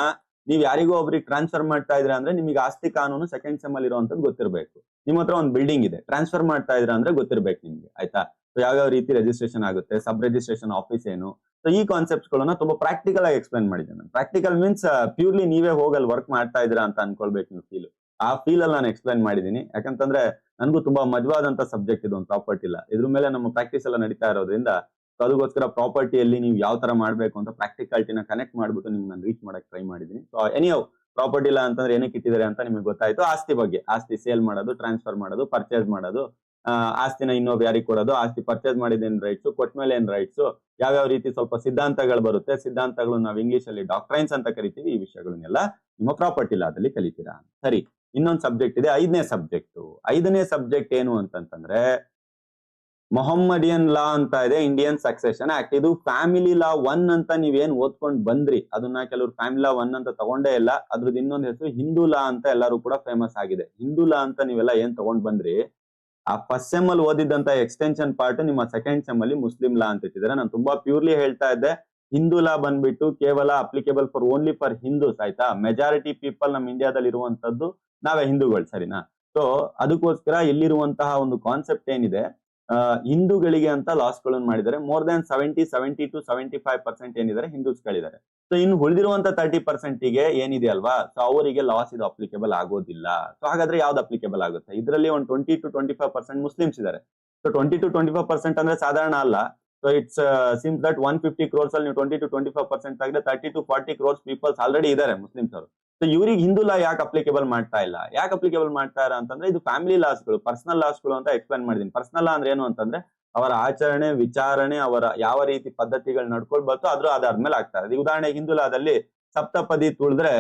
ನೀವ್ ಯಾರಿಗೋ ಒಬ್ರಿಗೆ ಟ್ರಾನ್ಸ್ಫರ್ ಮಾಡ್ತಾ ಇದ್ರ ಅಂದ್ರೆ ನಿಮಗೆ ಆಸ್ತಿ ಕಾನೂನು ಸೆಕೆಂಡ್ ಸೆಮ್ ಅಲ್ಲಿ ಇರುವಂತದ್ದು ಗೊತ್ತಿರಬೇಕು. ನಿಮ್ಮ ಹತ್ರ ಒಂದು ಬಿಲ್ಡಿಂಗ್ ಇದೆ, ಟ್ರಾನ್ಸ್ಫರ್ ಮಾಡ್ತಾ ಇದ್ರ ಅಂದ್ರೆ ಗೊತ್ತಿರ್ಬೇಕು ನಿಮ್ಗೆ. ಆಯ್ತಾ? ಸೊ ಯಾವ್ಯಾವ ರೀತಿ ರಿಜಿಸ್ಟ್ರೇಷನ್ ಆಗುತ್ತೆ, ಸಬ್ ರಿಜಿಸ್ಟ್ರೇಷನ್ ಆಫೀಸ್ ಏನು. ಸೊ ಈ ಕಾನ್ಸೆಪ್ಟ್ಸ್ ಗಳನ್ನ ತುಂಬಾ ಪ್ರಾಕ್ಟಿಕಲ್ ಆಗಿ ಎಕ್ಸ್ಪ್ಲೈನ್ ಮಾಡಿದ್ದೇನೆ. ಪ್ರಾಕ್ಟಿಕಲ್ ಮೀನ್ಸ್ ಪ್ಯೂರ್ಲಿ ನೀವೇ ಹೋಗಲ್ ವರ್ಕ್ ಮಾಡ್ತಾ ಇದ್ದೀರಾ ಅಂತ ಅನ್ಕೊಳ್ಬೇಕು ನೀವು ಫೀಲ್. ಆ ಫೀಲ್ ಅಲ್ಲಿ ನಾನು ಎಕ್ಸ್ಪ್ಲೈನ್ ಮಾಡಿದೀನಿ. ಯಾಕಂತಂದ್ರೆ ನನಗೂ ತುಂಬಾ ಮಜವಾದಂತ ಸಬ್ಜೆಕ್ಟ್ ಇದು, ಒಂದು ಪ್ರಾಪರ್ಟಿ ಇಲ್ಲ. ಇದ್ರ ಮೇಲೆ ನಮ್ಮ ಪ್ರಾಕ್ಟೀಸ್ ಎಲ್ಲ ನಡೀತಾ ಇರೋದ್ರಿಂದ ಅದಕ್ಕೋಸ್ಕರ ಪ್ರಾಪರ್ಟಿಯಲ್ಲಿ ನೀವು ಯಾವ ತರ ಮಾಡ್ಬೇಕು ಅಂತ ಪ್ರಾಕ್ಟಿಕಾಲಿಟಿನ ಕನೆಕ್ಟ್ ಮಾಡ್ಬಿಟ್ಟು ನಿಮ್ಗೆ ನಾನು ರೀಚ್ ಮಾಡಕ್ ಟ್ರೈ ಮಾಡಿದೀನಿ. ಸೊ ಎನಿಯೋ ಪ್ರಾಪರ್ಟಿ ಇಲ್ಲ ಅಂತಂದ್ರೆ ಏನಕ್ಕೆ ಇಟ್ಟಿದ್ದಾರೆ ಅಂತ ನಿಮಗೆ ಗೊತ್ತಾಯ್ತು. ಆಸ್ತಿ ಬಗ್ಗೆ, ಆಸ್ತಿ ಸೇಲ್ ಮಾಡೋದು, ಟ್ರಾನ್ಸ್ಫರ್ ಮಾಡೋದು, ಪರ್ಚೇಸ್ ಮಾಡೋದು, ಆಸ್ತಿನ ಇನ್ನೊಬ್ಬ ಯಾರಿಗೆ ಕೊಡೋದು, ಆಸ್ತಿ ಪರ್ಚೇಸ್ ಮಾಡಿದ ಏನ್ ರೈಟ್ಸ್, ಕೊಟ್ಮೇಲೆ ಏನ್ ರೈಟ್ಸ್, ಯಾವ್ಯಾವ ರೀತಿ ಸ್ವಲ್ಪ ಸಿದ್ಧಾಂತಗಳು ಬರುತ್ತೆ. ಸಿದ್ಧಾಂತಗಳು ನಾವು ಇಂಗ್ಲಿಷ್ ಅಲ್ಲಿ ಡಾಕ್ಟ್ರೈನ್ಸ್ ಅಂತ ಕರಿತೀವಿ. ಈ ವಿಷಯಗಳನ್ನೆಲ್ಲ ನಿಮ್ಮ ಪ್ರಾಪರ್ಟಿ ಲಾದಲ್ಲಿ ಕಲಿತೀರಾ. ಸರಿ, ಇನ್ನೊಂದು ಸಬ್ಜೆಕ್ಟ್ ಇದೆ, 5ನೇ ಸಬ್ಜೆಕ್ಟ್. 5ನೇ ಸಬ್ಜೆಕ್ಟ್ ಏನು ಅಂತಂತಂದ್ರೆ ಮೊಹಮ್ಮಡಿಯನ್ ಲಾ ಅಂತ ಇದೆ, ಇಂಡಿಯನ್ ಸಕ್ಸೆಷನ್ ಆಕ್ಟ್. ಇದು ಫ್ಯಾಮಿಲಿ ಲಾ 1 ಅಂತ ನೀವೇನ್ ಓದ್ಕೊಂಡ್ ಬಂದ್ರಿ, ಅದನ್ನ ಕೆಲವರು ಫ್ಯಾಮಿಲಿ ಲಾ 1 ಅಂತ ತಗೊಂಡೇ ಇಲ್ಲ. ಅದ್ರದ್ದು ಇನ್ನೊಂದು ಹೆಸರು ಹಿಂದೂ ಲಾ ಅಂತ ಎಲ್ಲರೂ ಕೂಡ ಫೇಮಸ್ ಆಗಿದೆ. ಹಿಂದೂ ಲಾ ಅಂತ ನೀವೆಲ್ಲ ಏನ್ ತಗೊಂಡ್ ಬಂದ್ರಿ, ಆ ಫಸ್ಟ್ ಸೆಮ್ ಅಲ್ಲಿ ಓದಿದ್ದಂತ ಎಕ್ಸ್ಟೆನ್ಷನ್ ಪಾರ್ಟ್ ನಿಮ್ಮ ಸೆಕೆಂಡ್ ಸೆಮ್ ಅಲ್ಲಿ ಮುಸ್ಲಿಂ ಲಾ ಅಂತ ಇಟ್ಟಿದ್ದಾರೆ. ನಾನು ತುಂಬಾ ಪ್ಯೂರ್ಲಿ ಹೇಳ್ತಾ ಇದ್ದೆ, ಹಿಂದೂ ಲಾ ಬಂದ್ಬಿಟ್ಟು ಕೇವಲ applicable for only for Hindus. ಆಯ್ತಾ? ಮೆಜಾರಿಟಿ ಪೀಪಲ್ ನಮ್ಮ ಇಂಡಿಯಾದಲ್ಲಿ ಇರುವಂತದ್ದು ನಾವೇ ಹಿಂದೂಗಳು, ಸರಿನಾ? ಸೊ ಅದಕ್ಕೋಸ್ಕರ ಇಲ್ಲಿರುವಂತಹ ಒಂದು ಕಾನ್ಸೆಪ್ಟ್ ಏನಿದೆ, ಹಿಂದೂಗಳಿಗೆ ಅಂತ ಲಾಸ್ ಗಳನ್ನು ಮಾಡಿದ್ದಾರೆ. ಮೋರ್ ದನ್ 70 to 75% ಏನಿದ್ದಾರೆ ಹಿಂದೂಸ್ ಗಳಿದ್ದಾರೆ. ಸೊ ಇನ್ನು ಉಳಿದಿರುವಂತ 30% ಗೆ ಏನಿದೆ ಅಲ್ವಾ, ಸೊ ಅವರಿಗೆ ಲಾಸ್ ಇದು ಅಪ್ಲಿಕೇಬಲ್ ಆಗೋದಿಲ್ಲ. ಸೊ ಹಾಗಾದ್ರೆ ಯಾವ್ದು ಅಪ್ಲಿಕೇಬಲ್ ಆಗುತ್ತೆ? ಇದರಲ್ಲಿ ಒಂದು 20 to 25% ಮುಸ್ಲಿಮ್ಸ್ ಇದ್ದಾರೆ. ಸೊ 20 to 25% ಅಂದ್ರೆ ಸಾಧಾರಣ ಅಲ್ಲ. So it's Sims that 150 crores ಅಲ್ಲಿ ನೀವು 20 to 25% ತೆಗೆದ್ರೆ 30 to 40 crores ಪೀಪಲ್ಸ್ ಆಲ್ರೆಡಿ ಇದ್ದಾರೆ ಮುಸ್ಲಿಮ್ಸ್ ಅವರು. ಸೊ ಇವ್ರಿಗೆ ಹಿಂದೂ ಲಾ ಯಾಕೆ ಅಪ್ಲಿಕೇಬಲ್ ಮಾಡ್ತಾ ಇಲ್ಲ? ಯಾಕೆ ಅಪ್ಲಿಕೇಬಲ್ ಮಾಡ್ತಾ ಇಲ್ಲ ಅಂತಂದ್ರೆ ಇದು ಫ್ಯಾಮಿಲಿ ಲಾಸ್ಗಳು, ಪರ್ಸನಲ್ ಲಾಸ್ಗಳು ಅಂತ ಎಕ್ಸ್ಪ್ಲೈನ್ ಮಾಡಿದೀನಿ. ಪರ್ಸನಲ್ ಲಾ ಅಂದ್ರೆ ಏನು ಅಂತಂದ್ರೆ ಅವರ ಆಚರಣೆ, ವಿಚಾರಣೆ, ಅವರ ಯಾವ ರೀತಿ ಪದ್ಧತಿಗಳು ನಡ್ಕೊಳ್ಬೇಕು ಅದ್ರ ಆಧಾರದ ಮೇಲೆ ಆಗ್ತಾರೆ. ಈಗ ಉದಾಹರಣೆಗೆ ಹಿಂದೂ ಲಾದಲ್ಲಿ ಸಪ್ತಪದಿ ತುಳಿದ್ರೆ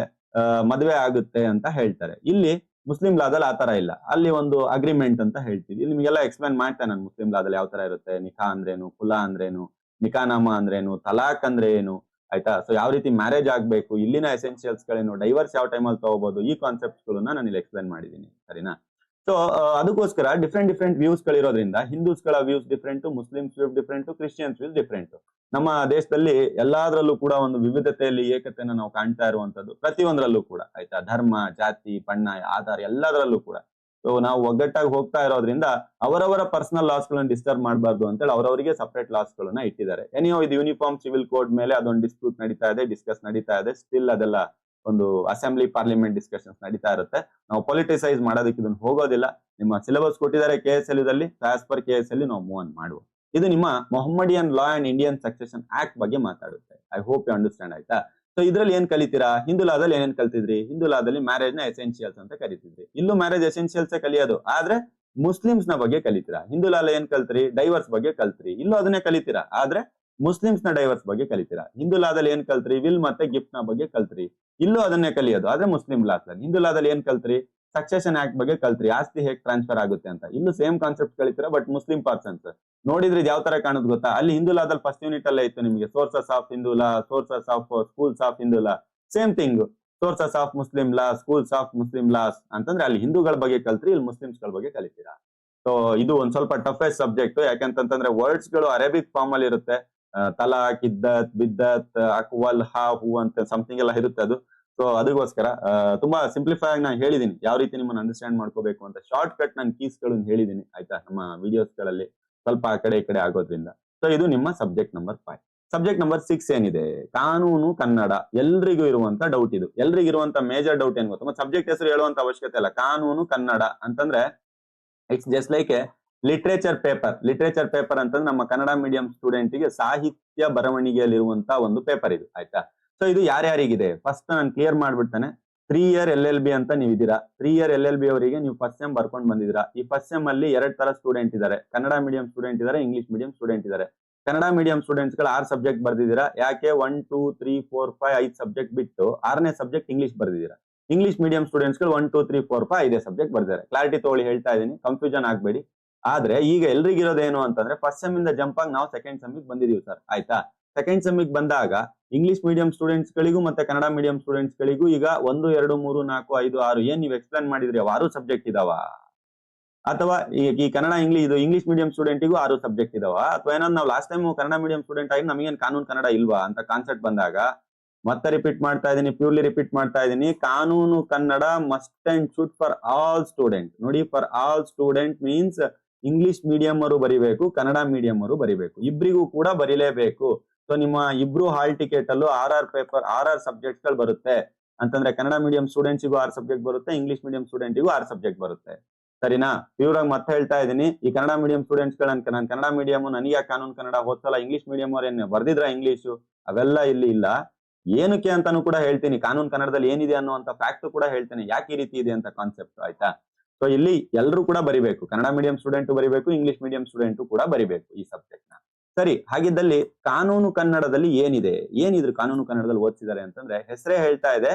ಮದುವೆ ಆಗುತ್ತೆ ಅಂತ ಹೇಳ್ತಾರೆ. ಇಲ್ಲಿ ಮುಸ್ಲಿಂ ಲಾದಲ್ಲಿ ಆತರ ಇಲ್ಲ. ಅಲ್ಲಿ ಒಂದು ಅಗ್ರಿಮೆಂಟ್ ಅಂತ ಹೇಳ್ತೀವಿ. ಇಲ್ಲಿ ನಿಮಗೆಲ್ಲ ಎಕ್ಸ್ಪ್ಲೈನ್ ಮಾಡ್ತೇನೆ ನಾನು ಮುಸ್ಲಿಂ ಲಾದಲ್ಲಿ ಯಾವ ತರ ಇರುತ್ತೆ, ನಿಖಾ ಅಂದ್ರೇನು, ಕುಲಾ ಅಂದ್ರೇನು, ನಿಖಾನಾಮ ಅಂದ್ರೇನು, ತಲಾಕ್ ಅಂದ್ರೆ ಏನು. ಆಯ್ತಾ? ಸೊ ಯಾವ ರೀತಿ ಮ್ಯಾರೇಜ್ ಆಗ್ಬೇಕು, ಇಲ್ಲಿನ ಎಸೆನ್ಷಿಯಲ್ಸ್ ಗಳೇನು, ಡೈವರ್ಸ್ ಯಾವ ಟೈಮಲ್ಲಿ ತಗೋಬಹುದು, ಈ ಕಾನ್ಸೆಪ್ಟ್ಸ್ ಗಳನ್ನ ನಾನು ಇಲ್ಲಿ ಎಕ್ಸ್ಪ್ಲೈನ್ ಮಾಡಿದ್ದೀನಿ. ಸರಿನಾ? ಸೊ ಅದಕ್ಕೋಸ್ಕರ ಡಿಫ್ರೆಂಟ್ ವ್ಯೂಸ್ ಗಳಿರೋದ್ರಿಂದ ಹಿಂದೂಸ್ ಗಳ views different, Muslims views different, Christians views different. ನಮ್ಮ ದೇಶದಲ್ಲಿ ಎಲ್ಲಾದ್ರಲ್ಲೂ ಕೂಡ ಒಂದು ವಿವಿಧತೆಯಲ್ಲಿ ಏಕತೆಯನ್ನು ನಾವು ಕಾಣ್ತಾ ಇರುವಂತದ್ದು ಪ್ರತಿಯೊಂದರಲ್ಲೂ ಕೂಡ. ಆಯ್ತಾ? ಧರ್ಮ, ಜಾತಿ, ಬಣ್ಣ, ಆಧಾರ ಎಲ್ಲದರಲ್ಲೂ ಕೂಡ. ಸೊ ನಾವು ಒಗ್ಗಟ್ಟಾಗಿ ಹೋಗ್ತಾ ಇರೋದ್ರಿಂದ ಅವರವರ ಪರ್ಸನಲ್ ಲಾಸ್ ಗಳನ್ನ ಡಿಸ್ಟರ್ಬ್ ಮಾಡಬಾರ್ದು ಅಂತೇಳಿ ಅವರವರಿಗೆ ಸಪರೇಟ್ ಲಾಸ್ ಗಳನ್ನ ಇಟ್ಟಿದ್ದಾರೆ. ಎನಿಯೋ ಇದು ಯೂನಿಫಾರ್ಮ್ ಸಿವಿಲ್ ಕೋಡ್ ಮೇಲೆ ಅದೊಂದು ಡಿಸ್ಪ್ಯೂಟ್ ನಡೀತಾ ಇದೆ, ಡಿಸ್ಕಸ್ ನಡೀತಾ ಇದೆ. ಸ್ಟಿಲ್ ಅದೆಲ್ಲ ಒಂದು ಅಸೆಂಬ್ಲಿ ಪಾರ್ಲಿಮೆಂಟ್ ಡಿಸ್ಕಷನ್ಸ್ ನಡೀತಾ ಇರುತ್ತೆ. ನಾವು ಪೊಲಿಟಿಸೈಸ್ ಮಾಡೋದಕ್ಕೆ ಇದನ್ನ ಹೋಗೋದಿಲ್ಲ. ನಿಮ್ಮ ಸಿಲೆಬಸ್ ಕೊಟ್ಟಿದ್ದಾರೆ KSLU ದಲ್ಲಿ, ಆಸ್ ಪರ್ KSLU ನಾವು ಮೂವ್ ಆನ್ ಮಾಡುವ. ಇದು ನಿಮ್ಮ Mohammedan law and Indian succession act ಬಗ್ಗೆ ಮಾತಾಡುತ್ತೆ. I hope you understand. ಆಯ್ತಾ? ಸೊ ಇದ್ರಲ್ಲಿ ಏನ್ ಕಲಿತೀರಾ? ಹಿಂದೂ ಲಾದಲ್ಲಿ ಏನೇನ್ ಕಲ್ತಿದ್ರಿ? ಹಿಂದೂ ಲಾದಲ್ಲಿ ಮ್ಯಾರೇಜ್ ನ ಎಸೆನ್ಷಿಯಲ್ಸ್ ಅಂತ ಕಲಿತಿದ್ರಿ. ಇಲ್ಲೂ ಮ್ಯಾರೇಜ್ ಎಸೆನ್ಷಿಯಲ್ಸ್ ಕಲಿಯೋದು, ಆದ್ರೆ ಮುಸ್ಲಿಮ್ಸ್ ನ ಬಗ್ಗೆ ಕಲಿತೀರಾ. ಹಿಂದೂ ಲಾಲ ಏನ್ ಕಲ್ತ್ರಿ? ಡೈವರ್ಸ್ ಬಗ್ಗೆ ಕಲ್ತ್ರಿ. ಇಲ್ಲೂ ಅದನ್ನೇ ಕಲಿತೀರಾ, ಆದ್ರೆ ಮುಸ್ಲಿಮ್ಸ್ ನ ಡೈವರ್ಸ್ ಬಗ್ಗೆ ಕಲಿತೀರಾ. ಹಿಂದೂ ಲಾದಲ್ಲಿ ಏನ್ ಕಲ್ತ್ರಿ? ವಿಲ್ ಮತ್ತೆ ಗಿಫ್ಟ್ ನ ಬಗ್ಗೆ ಕಲ್ತ್ರಿ. ಇಲ್ಲೂ ಅದನ್ನೇ ಕಲಿಯೋದು, ಆದ್ರೆ ಮುಸ್ಲಿಂ ಲಾದಲ್ಲಿ. ಹಿಂದೂ ಲಾದಲ್ಲಿ ಏನ್ ಕಲ್ತ್ರಿ? ಸಕ್ಸೆಷನ್ ಆಕ್ಟ್ ಬಗ್ಗೆ ಕಲ್ತ್ರಿ, ಆಸ್ತಿ ಹೇಗೆ ಟ್ರಾನ್ಸ್ಫರ್ ಆಗುತ್ತೆ ಅಂತ. ಇಲ್ಲೂ ಸೇಮ್ ಕಾನ್ಸೆಪ್ಟ್ ಕಲಿತೀರಾ, ಬಟ್ ಮುಸ್ಲಿಂ ಪರ್ಸನ್ಸ್. ನೋಡಿದ್ರೆ ಯಾವ ತರ ಕಾಣುದು ಗೊತ್ತಾ? ಅಲ್ಲಿ ಹಿಂದೂ ಲಾದಲ್ಲಿ ಫಸ್ಟ್ ಯೂನಿಟ್ ಅಲ್ಲೇ ಇತ್ತು ನಿಮಗೆ sources of Hindu law, sources of schools of Hindu law. Same thing, sources of Muslim law, schools of Muslim loss ಅಂತಂದ್ರೆ ಅಲ್ಲಿ ಹಿಂದೂಗಳ ಬಗ್ಗೆ ಕಲ್ತ್ರಿ, ಇಲ್ಲಿ ಮುಸ್ಲಿಮ್ಸ್ ಗಳ ಬಗ್ಗೆ ಕಲಿತೀರಾ. ಸೊ ಇದು ಒಂದ್ ಸ್ವಲ್ಪ ಟಫೆಸ್ಟ್ ಸಬ್ಜೆಕ್ಟ್. ಯಾಕಂತಂದ್ರೆ ವರ್ಡ್ಸ್ ಗಳು ಅರೇಬಿಕ್ ಫಾರ್ಮ್ ಅಲ್ಲಿ ಇರುತ್ತೆ. ತಲಾಕ್, ಇದ್ದತ್, ಬಿದ್ದತ್, ಅಕ್ವಲ್, ಹಾ, ಹೂ ಅಂತ ಸಮಥಿಂಗ್ ಎಲ್ಲ ಇರುತ್ತೆ ಅದು. ಸೊ ಅದಕ್ಕೋಸ್ಕರ ತುಂಬಾ ಸಿಂಪ್ಲಿಫೈ ಆಗಿ ನಾನು ಹೇಳಿದೀನಿ ಯಾವ ರೀತಿ ನಿಮ್ಮನ್ನ ಅಂಡರ್ಸ್ಟ್ಯಾಂಡ್ ಮಾಡ್ಕೋಬೇಕು ಅಂತ. ಶಾರ್ಟ್ ಕಟ್ ನಾನು ಕೀಸ್ ಗಳನ್ನ ಹೇಳಿದೀನಿ ಆಯ್ತಾ ನಮ್ಮ ವಿಡಿಯೋಸ್ ಗಳಲ್ಲಿ, ಸ್ವಲ್ಪ ಆ ಕಡೆ ಈ ಕಡೆ ಆಗೋದ್ರಿಂದ. ಸೊ ಇದು ನಿಮ್ಮ ಸಬ್ಜೆಕ್ಟ್ ನಂಬರ್ 5. ಸಬ್ಜೆಕ್ಟ್ ನಂಬರ್ 6 ಏನಿದೆ, ಕಾನೂನು ಕನ್ನಡ. ಎಲ್ರಿಗೂ ಇರುವಂತ ಡೌಟ್ ಇದು, ಎಲ್ರಿಗೂ ಇರುವಂತ ಮೇಜರ್ ಡೌಟ್ ಏನ್ ಗೊತ್ತಾ, ಮತ್ತೆ ಸಬ್ಜೆಕ್ಟ್ ಹೆಸರು ಹೇಳುವಂತ ಅವಶ್ಯಕತೆ ಇಲ್ಲ. ಕಾನೂನು ಕನ್ನಡ ಅಂತಂದ್ರೆ it's just like A literature paper. Literature paper ಅಂತಂದ್ರೆ ನಮ್ಮ ಕನ್ನಡ ಮೀಡಿಯಂ ಸ್ಟೂಡೆಂಟ್ ಗೆ ಸಾಹಿತ್ಯ ಬರವಣಿಗೆಯಲ್ಲಿರುವಂತ ಒಂದು ಪೇಪರ್ ಇದು ಆಯ್ತಾ. ಸೊ ಇದು ಯಾರ್ಯಾರಿಗಿದೆ ಫಸ್ಟ್ ನಾನು ಕ್ಲಿಯರ್ ಮಾಡ್ಬಿಡ್ತಾನೆ. 3 ಇಯರ್ LLB ಅಂತ ನೀವು ಇದೀರಾ. 3 ಇಯರ್ LLB ಅವರಿಗೆ ನೀವು ಫಸ್ಟ್ ಸೆಮ್ ಬರ್ಕೊಂಡು ಬಂದಿದ್ದೀರಾ. ಈ ಫಸ್ಟ್ ಸೆಮ್ ಅಲ್ಲಿ 2 ತರ ಸ್ಟೂಡೆಂಟ್ ಇದ್ದಾರೆ, ಕನ್ನಡ ಮೀಡಿಯಂ ಸ್ಟೂಡೆಂಟ್ ಇದ್ದಾರೆ, ಇಂಗ್ಲಿಷ್ ಮೀಡಿಯಂ ಸ್ಟೂಡೆಂಟ್ ಇದ್ದಾರೆ. ಕನ್ನಡ ಮೀಡಿಯಂ ಸ್ಟೂಡೆಂಟ್ಸ್ ಗಳು 6 ಸಬ್ಜೆಕ್ಟ್ ಬರ್ದಿದ್ದೀರಾ. ಯಾಕೆ 1 2 3 4 5 5 ಸಬ್ಜೆಕ್ಟ್ ಬಿಟ್ಟು 6ನೇ ಸಬ್ಜೆಕ್ಟ್ ಇಂಗ್ಲಿಷ್ ಬರ್ದಿದ್ದೀರಾ. ಇಂಗ್ಲಿಷ್ ಮೀಡಿಯಂ ಸ್ಟೂಡೆಂಟ್ಸ್ ಗಳು 1 2 3 4 5 5 ಸಬ್ಜೆಕ್ಟ್ ಬರ್ದಿದ್ದಾರೆ. ಕ್ಲಾರಿಟಿ ತಗೊಳ್ಳಿ, ಹೇಳ್ತಾ ಇದೀನಿ, ಕನ್ಫ್ಯೂಷನ್ ಆಗ್ಬೇಡಿ. ಆದ್ರೆ ಈಗ ಎಲ್ರಿಗಿರೋದೇನು ಅಂತಂದ್ರೆ ಫಸ್ಟ್ ಸೆಮ್ ಇಂದ ಜಂಪ್ ಆಗಿ ನಾವು ಸೆಕೆಂಡ್ ಸೆಮ್ಗೆ ಬಂದಿದೀವಿ ಸರ್ ಆಯ್ತಾ. ಸೆಕೆಂಡ್ ಸೆಮ್ಗೆ ಬಂದಾಗ ಇಂಗ್ಲಿಷ್ ಮೀಡಿಯಂ ಸ್ಟೂಡೆಂಟ್ಸ್ ಗಳಿಗೂ ಮತ್ತೆ ಕನ್ನಡ ಮೀಡಿಯಂ ಸ್ಟೂಡೆಂಟ್ಸ್ ಗಳಿಗೂ ಈಗ 1 2 3 4 5 6 ಏನ್ ನೀವು ಎಕ್ಸ್ಪ್ಲೇನ್ ಮಾಡಿದ್ರಿ 6 ಸಬ್ಜೆಕ್ಟ್ ಇದಾವ, ಅಥವಾ ಈ ಕನ್ನಡ ಇಂಗ್ಲಿಷ್ ಮೀಡಿಯಂ ಸ್ಟೂಡೆಂಟಿಗೂ 6 ಸಬ್ಜೆಕ್ಟ್ ಇದಾವ, ಅಥವಾ ಏನಾದ್ರು ನಾವು last time Kannada medium student ಆಗಿ ನಮಗೇನು ಕಾನೂನು ಕನ್ನಡ ಇಲ್ವಾ ಅಂತ ಕಾನ್ಸೆಪ್ಟ್ ಬಂದಾಗ ಮತ್ತೆ ರಿಪೀಟ್ ಮಾಡ್ತಾ ಇದೀನಿ, ಪ್ಯೂರ್ಲಿ ರಿಪೀಟ್ ಮಾಡ್ತಾ ಇದೀನಿ, ಕಾನೂನು Kannada must and should for all student. ನೋಡಿ, for all student means English medium ಅವರು ಬರಿಬೇಕು, ಕನ್ನಡ ಮೀಡಿಯಂ ಅವರು ಬರಿಬೇಕು, ಇಬ್ಬರಿಗೂ ಕೂಡ ಬರಿಲೇಬೇಕು. ಸೊ ನಿಮ್ಮ ಇಬ್ರು ಹಾಲ್ ಟಿಕೆಟ್ ಅಲ್ಲೂ ಪೇಪರ್ 6 ಸಬ್ಜೆಕ್ಟ್ ಗಳು ಬರುತ್ತೆ ಅಂತಂದ್ರೆ ಕನ್ನಡ ಮೀಡಿಯಂ ಸ್ಟೂಡೆಂಟ್ಸಿಗೂ 6 ಸಬ್ಜೆಕ್ಟ್ ಬರುತ್ತೆ, ಇಂಗ್ಲಿಷ್ ಮೀಡಿಯಂ ಸ್ಟೂಡೆಂಟಿಗೂ 6 ಸಬ್ಜೆಕ್ಟ್ ಬರುತ್ತೆ. ಸರಿನಾ? ಪ್ಯೂರ್ ಆಗಿ ಮತ್ತೆ ಹೇಳ್ತಾ ಇದೀನಿ, ಈ ಕನ್ನಡ ಮೀಡಿಯಂ ಸ್ಟೂಡೆಂಟ್ಸ್ ಗಳು ನಾನು ಕನ್ನಡ ಮೀಡಿಯಂ ನನಗೆ ಕಾನೂನು ಕನ್ನಡ ಹೋದ್ಸಲ ಇಂಗ್ಲಿಷ್ ಮೀಡಿಯಂ ಅವ್ರು ಏನ್ ಬರ್ದಿದ್ರ ಇಂಗ್ಲಿಷು, ಅವೆಲ್ಲ ಇಲ್ಲಿ ಇಲ್ಲ. ಏನಕ್ಕೆ ಅಂತಾನು ಕೂಡ ಹೇಳ್ತೀನಿ, ಕಾನೂನು ಕನ್ನಡದಲ್ಲಿ ಏನಿದೆ ಅನ್ನುವಂತ ಫ್ಯಾಕ್ಟ್ ಕೂಡ ಹೇಳ್ತೇನೆ, ಯಾಕೆ ಈ ರೀತಿ ಇದೆ ಅಂತ ಕಾನ್ಸೆಪ್ಟ್ ಆಯ್ತಾ. ಸೊ ಇಲ್ಲಿ ಎಲ್ಲರೂ ಕೂಡ ಬರಿಬೇಕು, ಕನ್ನಡ ಮೀಡಿಯಂ ಸ್ಟೂಡೆಂಟ್ ಬರಿಬೇಕು, ಇಂಗ್ಲಿಷ್ ಮೀಡಿಯಂ ಸ್ಟೂಡೆಂಟ್ ಕೂಡ ಬರಿಬೇಕು ಈ ಸಬ್ಜೆಕ್ಟ್ ನ. ಸರಿ, ಹಾಗಿದ್ದಲ್ಲಿ ಕಾನೂನು ಕನ್ನಡದಲ್ಲಿ ಏನಿದ್ರು ಕಾನೂನು ಕನ್ನಡದಲ್ಲಿ ಓದಿಸಿದ್ದಾರೆ ಅಂತಂದ್ರೆ ಹೆಸರೇ ಹೇಳ್ತಾ ಇದೆ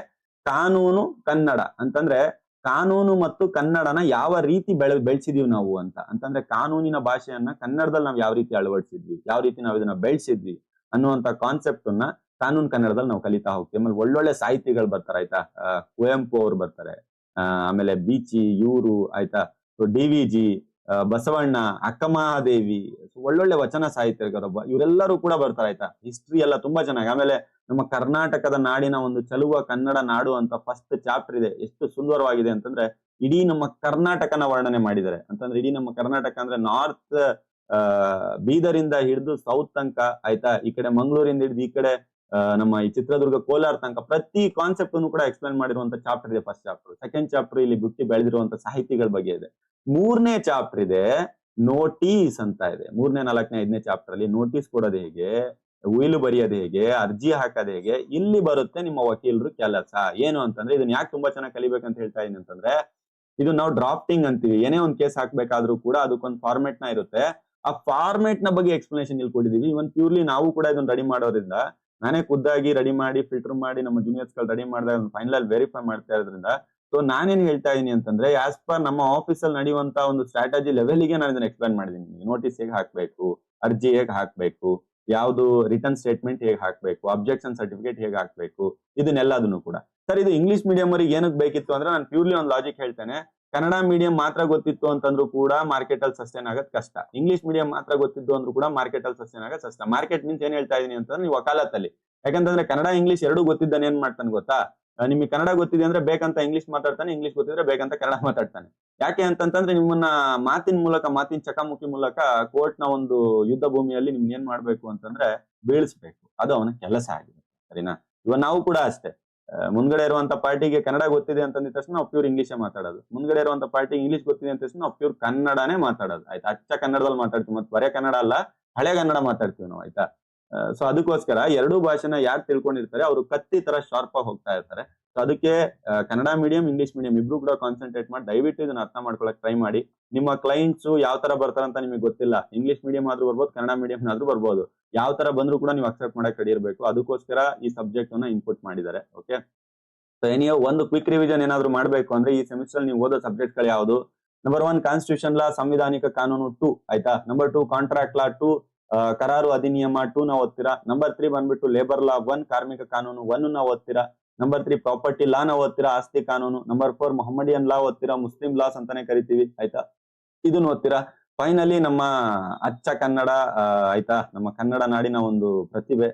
ಕಾನೂನು ಕನ್ನಡ ಅಂತಂದ್ರೆ ಕಾನೂನು ಮತ್ತು ಕನ್ನಡನ ಯಾವ ರೀತಿ ಬೆಳೆಸಿದೀವಿ ನಾವು ಅಂತಂದ್ರೆ ಕಾನೂನಿನ ಭಾಷೆಯನ್ನ ಕನ್ನಡದಲ್ಲಿ ನಾವು ಯಾವ ರೀತಿ ಅಳವಡಿಸಿದ್ವಿ, ಯಾವ ರೀತಿ ನಾವು ಇದನ್ನ ಬೆಳೆಸಿದ್ವಿ ಅನ್ನುವಂತ ಕಾನ್ಸೆಪ್ಟ್ ಅನ್ನ ಕಾನೂನು ಕನ್ನಡದಲ್ಲಿ ನಾವು ಕಲಿತಾ ಹೋಗ್ತೀವಿ. ಆಮೇಲೆ ಒಳ್ಳೊಳ್ಳೆ ಸಾಹಿತಿಗಳು ಬರ್ತಾರೆ ಆಯ್ತಾ, ಕುವೆಂಪು ಅವ್ರು ಬರ್ತಾರೆ, ಆಮೇಲೆ ಬೀಚಿ ಇವರು ಆಯ್ತಾ, DVG, ಬಸವಣ್ಣ, ಅಕ್ಕಮಹಾದೇವಿ, ಒಳ್ಳೊಳ್ಳೆ ವಚನ ಸಾಹಿತ್ಯಗಾರ ಇವರೆಲ್ಲರೂ ಕೂಡ ಬರ್ತಾರೆ ಆಯ್ತಾ. ಹಿಸ್ಟ್ರಿ ಎಲ್ಲ ತುಂಬಾ ಚೆನ್ನಾಗಿ. ಆಮೇಲೆ ನಮ್ಮ ಕರ್ನಾಟಕದ ನಾಡಿನ ಒಂದು ಚಲುವ ಕನ್ನಡ ನಾಡು ಅಂತ ಫಸ್ಟ್ ಚಾಪ್ಟರ್ ಇದೆ. ಎಷ್ಟು ಸುಂದರವಾಗಿದೆ ಅಂತಂದ್ರೆ ಇಡೀ ನಮ್ಮ ಕರ್ನಾಟಕನ ವರ್ಣನೆ ಮಾಡಿದ್ದಾರೆ. ಅಂತಂದ್ರೆ ಇಡೀ ನಮ್ಮ ಕರ್ನಾಟಕ ಅಂದ್ರೆ ನಾರ್ತ್ ಬೀದರಿಂದ ಹಿಡಿದು ಸೌತ್ ತನಕ ಆಯ್ತಾ, ಈ ಕಡೆ ಮಂಗಳೂರಿಂದ ಹಿಡಿದು ಈ ಕಡೆ ನಮ್ಮ ಈ ಚಿತ್ರದುರ್ಗ ಕೋಲಾರ ತನಕ ಪ್ರತಿ ಕಾನ್ಸೆಪ್ಟ್ ಅನ್ನು ಕೂಡ ಎಕ್ಸ್ಪ್ಲೇನ್ ಮಾಡಿರುವಂತ ಚಾಪ್ಟರ್ ಇದೆ ಫಸ್ಟ್ ಚಾಪ್ಟರ್. ಸೆಕೆಂಡ್ ಚಾಪ್ಟರ್ ಇಲ್ಲಿ ಬುಟ್ಟಿ ಬೆಳೆದಿರುವಂತ ಸಾಹಿತಿಗಳ ಬಗ್ಗೆ ಇದೆ. 3ನೇ ಚಾಪ್ಟರ್ ಇದೆ ನೋಟಿಸ್ ಅಂತ ಇದೆ. 3ನೇ 4ನೇ 5ನೇ ಚಾಪ್ಟರ್ ಅಲ್ಲಿ ನೋಟಿಸ್ ಕೊಡೋದು ಹೇಗೆ, ಉಯಿಲು ಬರೆಯೋದು ಹೇಗೆ, ಅರ್ಜಿ ಹಾಕೋದು ಹೇಗೆ, ಇಲ್ಲಿ ಬರುತ್ತೆ ನಿಮ್ಮ ವಕೀಲರು ಕೆಲಸ ಏನು ಅಂತಂದ್ರೆ. ಇದನ್ನ ಯಾಕೆ ತುಂಬಾ ಚೆನ್ನಾಗಿ ಕಲಿಬೇಕಂತ ಹೇಳ್ತಾ ಇದೀನಿ ಅಂತಂದ್ರೆ ಇದು ನಾವು ಡ್ರಾಫ್ಟಿಂಗ್ ಅಂತೀವಿ. ಏನೇ ಒಂದು ಕೇಸ್ ಹಾಕ್ಬೇಕಾದ್ರೂ ಕೂಡ ಅದಕ್ಕೊಂದು ಫಾರ್ಮೆಟ್ ನ ಇರುತ್ತೆ. ಆ ಫಾರ್ಮೆಟ್ ನ ಬಗ್ಗೆ ಎಕ್ಸ್ಪ್ಲನೇಷನ್ ಇಲ್ಲಿ ಕೊಟ್ಟಿದೀವಿ. ಇವನ್ ಪ್ಯೂರ್ಲಿ ನಾವು ಕೂಡ ಇದನ್ನ ರೆಡಿ ಮಾಡೋದ್ರಿಂದ, ನಾನೇ ಖುದ್ದಾಗಿ ರೆಡಿ ಮಾಡಿ ಫಿಲ್ಟರ್ ಮಾಡಿ ನಮ್ಮ ಜೂನಿಯರ್ಸ್ ಗಳು ರೆಡಿ ಮಾಡಿದಾಗ ಫೈನಲ್ ವೆರಿಫೈ ಮಾಡ್ತಾ ಇರೋದ್ರಿಂದ ಸೊ ನಾನೇನ್ ಹೇಳ್ತಾ ಇದೀನಿ ಅಂತಂದ್ರೆ ಆಸ್ ಪರ್ ನಮ್ಮ ಆಫೀಸ್ ಅಲ್ಲಿ ನಡೆಯುವಂತ ಒಂದು ಸ್ಟ್ರಾಟಜಿ ಲೆವೆಲ್ಗೆ ನಾನು ಇದನ್ನ ಎಕ್ಸ್ಪ್ಲೇನ್ ಮಾಡಿದೀನಿ. ನೋಟಿಸ್ ಹೇಗೆ ಹಾಕ್ಬೇಕು, ಅರ್ಜಿ ಹೇಗೆ ಹಾಕ್ಬೇಕು, ಯಾವ್ದು ರಿಟರ್ನ್ ಸ್ಟೇಟ್ಮೆಂಟ್ ಹೇಗೆ ಹಾಕ್ಬೇಕು, ಅಬ್ಜೆಕ್ಷನ್ ಸರ್ಟಿಫಿಕೇಟ್ ಹೇಗೆ ಹಾಕ್ಬೇಕು, ಇದನ್ನೆಲ್ಲದನ್ನು ಕೂಡ. ಸರ್ ಇದು ಇಂಗ್ಲಿಷ್ ಮೀಡಿಯಂ ಅವರಿಗೆ ಏನಕ್ಕೆ ಬೇಕಿತ್ತು ಅಂದ್ರೆ ನಾನು ಪ್ಯೂರ್ಲಿ ಒಂದು ಲಾಜಿಕ್ ಹೇಳ್ತೇನೆ. ಕನ್ನಡ ಮೀಡಿಯಂ ಮಾತ್ರ ಗೊತ್ತಿತ್ತು ಅಂತಂದ್ರೂ ಕೂಡ ಮಾರ್ಕೆಟ್ ಅಲ್ಲಿ ಸಸ್ಟೈನ್ ಆಗೋದ್ ಕಷ್ಟ. ಇಂಗ್ಲಿಷ್ ಮೀಡಿಯಂ ಮಾತ್ರ ಗೊತ್ತಿದ್ದು ಅಂದ್ರೂ ಕೂಡ ಮಾರ್ಕೆಟ್ ಅಲ್ಲಿ ಸಸ್ಟೈನ್ ಆಗೋದ್ ಕಷ್ಟ. ಮಾರ್ಕೆಟ್ ಮೀನ್ಸ್ ಏನ್ ಹೇಳ್ತಾ ಇದೀನಿ ಅಂತಂದ್ರೆ ನೀವು ವಕಾಲತ್ತಲ್ಲಿ, ಯಾಕಂತಂದ್ರೆ ಕನ್ನಡ ಇಂಗ್ಲಿಷ್ ಎರಡೂ ಗೊತ್ತಿದ್ದಾನೆ ಏನ್ ಮಾಡ್ತಾನೆ ಗೊತ್ತಾ, ನಿಮಗೆ ಕನ್ನಡ ಗೊತ್ತಿದೆ ಅಂದ್ರೆ ಬೇಕಂತ ಇಂಗ್ಲಿಷ್ ಮಾತಾಡ್ತಾನೆ, ಇಂಗ್ಲಿಷ್ ಗೊತ್ತಿದ್ರೆ ಬೇಕಂತ ಕನ್ನಡ ಮಾತಾಡ್ತಾನೆ. ಯಾಕೆ ಅಂತಂತಂದ್ರೆ ನಿಮ್ಮನ್ನ ಮಾತಿನ ಚಕಮುಕಿ ಮೂಲಕ ಕೋರ್ಟ್ ನ ಒಂದು ಯುದ್ಧ ಭೂಮಿಯಲ್ಲಿ ನಿಮ್ಗೆ ಏನ್ ಮಾಡ್ಬೇಕು ಅಂತಂದ್ರೆ ಬೀಳಿಸ್ಬೇಕು. ಅದು ಅವನ ಕೆಲಸ ಆಗಿದೆ. ಸರಿನಾ? ಇವಾಗ ನಾವು ಕೂಡ ಅಷ್ಟೇ, ಮುಂದ್ಗಡೆ ಇರುವಂತ ಪಾರ್ಟಿಗೆ ಕನ್ನಡ ಗೊತ್ತಿದೆ ಅಂತಂದ ತಕ್ಷಣ ನಾವು ಪ್ಯೂರ್ ಇಂಗ್ಲಿಷೇ ಮಾತಾಡೋದು, ಮುಂದ್ಗಡೆ ಇರುವಂತ ಪಾರ್ಟಿ ಇಂಗ್ಲಿಷ್ ಗೊತ್ತಿದೆ ಅಂತ ತಕ್ಷಣ ನಾವು ಪ್ಯೂರ್ ಕನ್ನಡನೇ ಮಾತಾಡೋದು ಆಯ್ತಾ. ಅಚ್ಚ ಕನ್ನಡದಲ್ಲಿ ಮಾತಾಡ್ತೀವಿ, ಮತ್ತೆ ಬರೇ ಕನ್ನಡ ಅಲ್ಲ, ಹಳೆ ಕನ್ನಡ ಮಾತಾಡ್ತೀವಿ ನಾವು ಆಯ್ತಾ. ಸೊ ಅದಕ್ಕೋಸ್ಕರ ಎರಡೂ ಭಾಷೆನ ಯಾರು ತಿಳ್ಕೊಂಡಿರ್ತಾರೆ ಅವರು ಕತ್ತಿ ತರ ಶಾರ್ಪ್ ಆಗಿ ಹೋಗ್ತಾ ಇರ್ತಾರೆ. ಸೊ ಅದಕ್ಕೆ ಕನ್ನಡ ಮೀಡಿಯಂ ಇಂಗ್ಲಿಷ್ ಮೀಡಿಯಂ ಇಬ್ರು ಕೂಡ ಕಾನ್ಸಂಟ್ರೇಟ್ ಮಾಡಿ ದಯವಿಟ್ಟು ಇದನ್ನ ಅರ್ಥ ಮಾಡ್ಕೊಳಕ್ ಟ್ರೈ ಮಾಡಿ. ನಿಮ್ಮ ಕ್ಲೈಂಟ್ಸ್ ಯಾವ ತರ ಬರ್ತಾರಂತ ನಿಮಗೆ ಗೊತ್ತಿಲ್ಲ, ಇಂಗ್ಲಿಷ್ ಮೀಡಿಯಂ ಆದ್ರೂ ಬರ್ಬೋದು, ಕನ್ನಡ ಮೀಡಿಯಂ ಆದ್ರೂ ಬರ್ಬೋದು, ಯಾವ ತರ ಬಂದ್ರು ಕೂಡ ನೀವು ಅಕ್ಸೆಪ್ಟ್ ಮಾಡಕ್ ರೆಡಿ ಇರಬೇಕು. ಅದಕ್ಕೋಸ್ಕರ ಈ ಸಬ್ಜೆಕ್ಟ್ ಅನ್ನ ಇನ್ಪುಟ್ ಮಾಡಿದ್ದಾರೆ. ಓಕೆ, ಸೊ ಏನಿಯೋ ಒಂದು ಕ್ವಿಕ್ ರಿವಿಷನ್ ಏನಾದ್ರು ಮಾಡ್ಬೇಕು ಅಂದ್ರೆ ಈ ಸೆಮಿಸ್ಟರ್ ನೀವು ಓದೋ ಸಬ್ಜೆಕ್ಟ್ ಗಳು ಯಾವುದು? ನಂಬರ್ 1 ಕಾನ್ಸ್ಟಿಟ್ಯೂಷನ್ ಲಾ, ಸಂವಿಧಾನಿಕ ಕಾನೂನು 2 ಆಯ್ತಾ. ನಂಬರ್ 2 ಕಾಂಟ್ರಾಕ್ಟ್ ಲಾ 2, ಕರಾರು ಅಧಿನಿಯಮ 2 ನ ಓದ್ತೀರಾ. ನಂಬರ್ 3 ಬಂದ್ಬಿಟ್ಟು ಲೇಬರ್ ಲಾ 1, ಕಾರ್ಮಿಕ ಕಾನೂನು 1 ನ ಓದ್ತೀರಾ. ನಂಬರ್ 3 ಪ್ರಾಪರ್ಟಿ ಲಾ ನ ಓದ್ತೀರಾ, ಆಸ್ತಿ ಕಾನೂನು. ನಂಬರ್ 4 ಮೊಹಮ್ಮಡಿಯನ್ ಲಾ ಓದ್ತೀರಾ, ಮುಸ್ಲಿಂ ಲಾಸ್ ಅಂತಾನೆ ಕರಿತೀವಿ ಆಯ್ತಾ, ಇದನ್ನ ಓದ್ತೀರಾ. ಫೈನಲಿ ನಮ್ಮ ಅಚ್ಚ ಕನ್ನಡ ಆಯ್ತಾ, ನಮ್ಮ ಕನ್ನಡ ನಾಡಿನ ಒಂದು ಪ್ರತಿಭೆ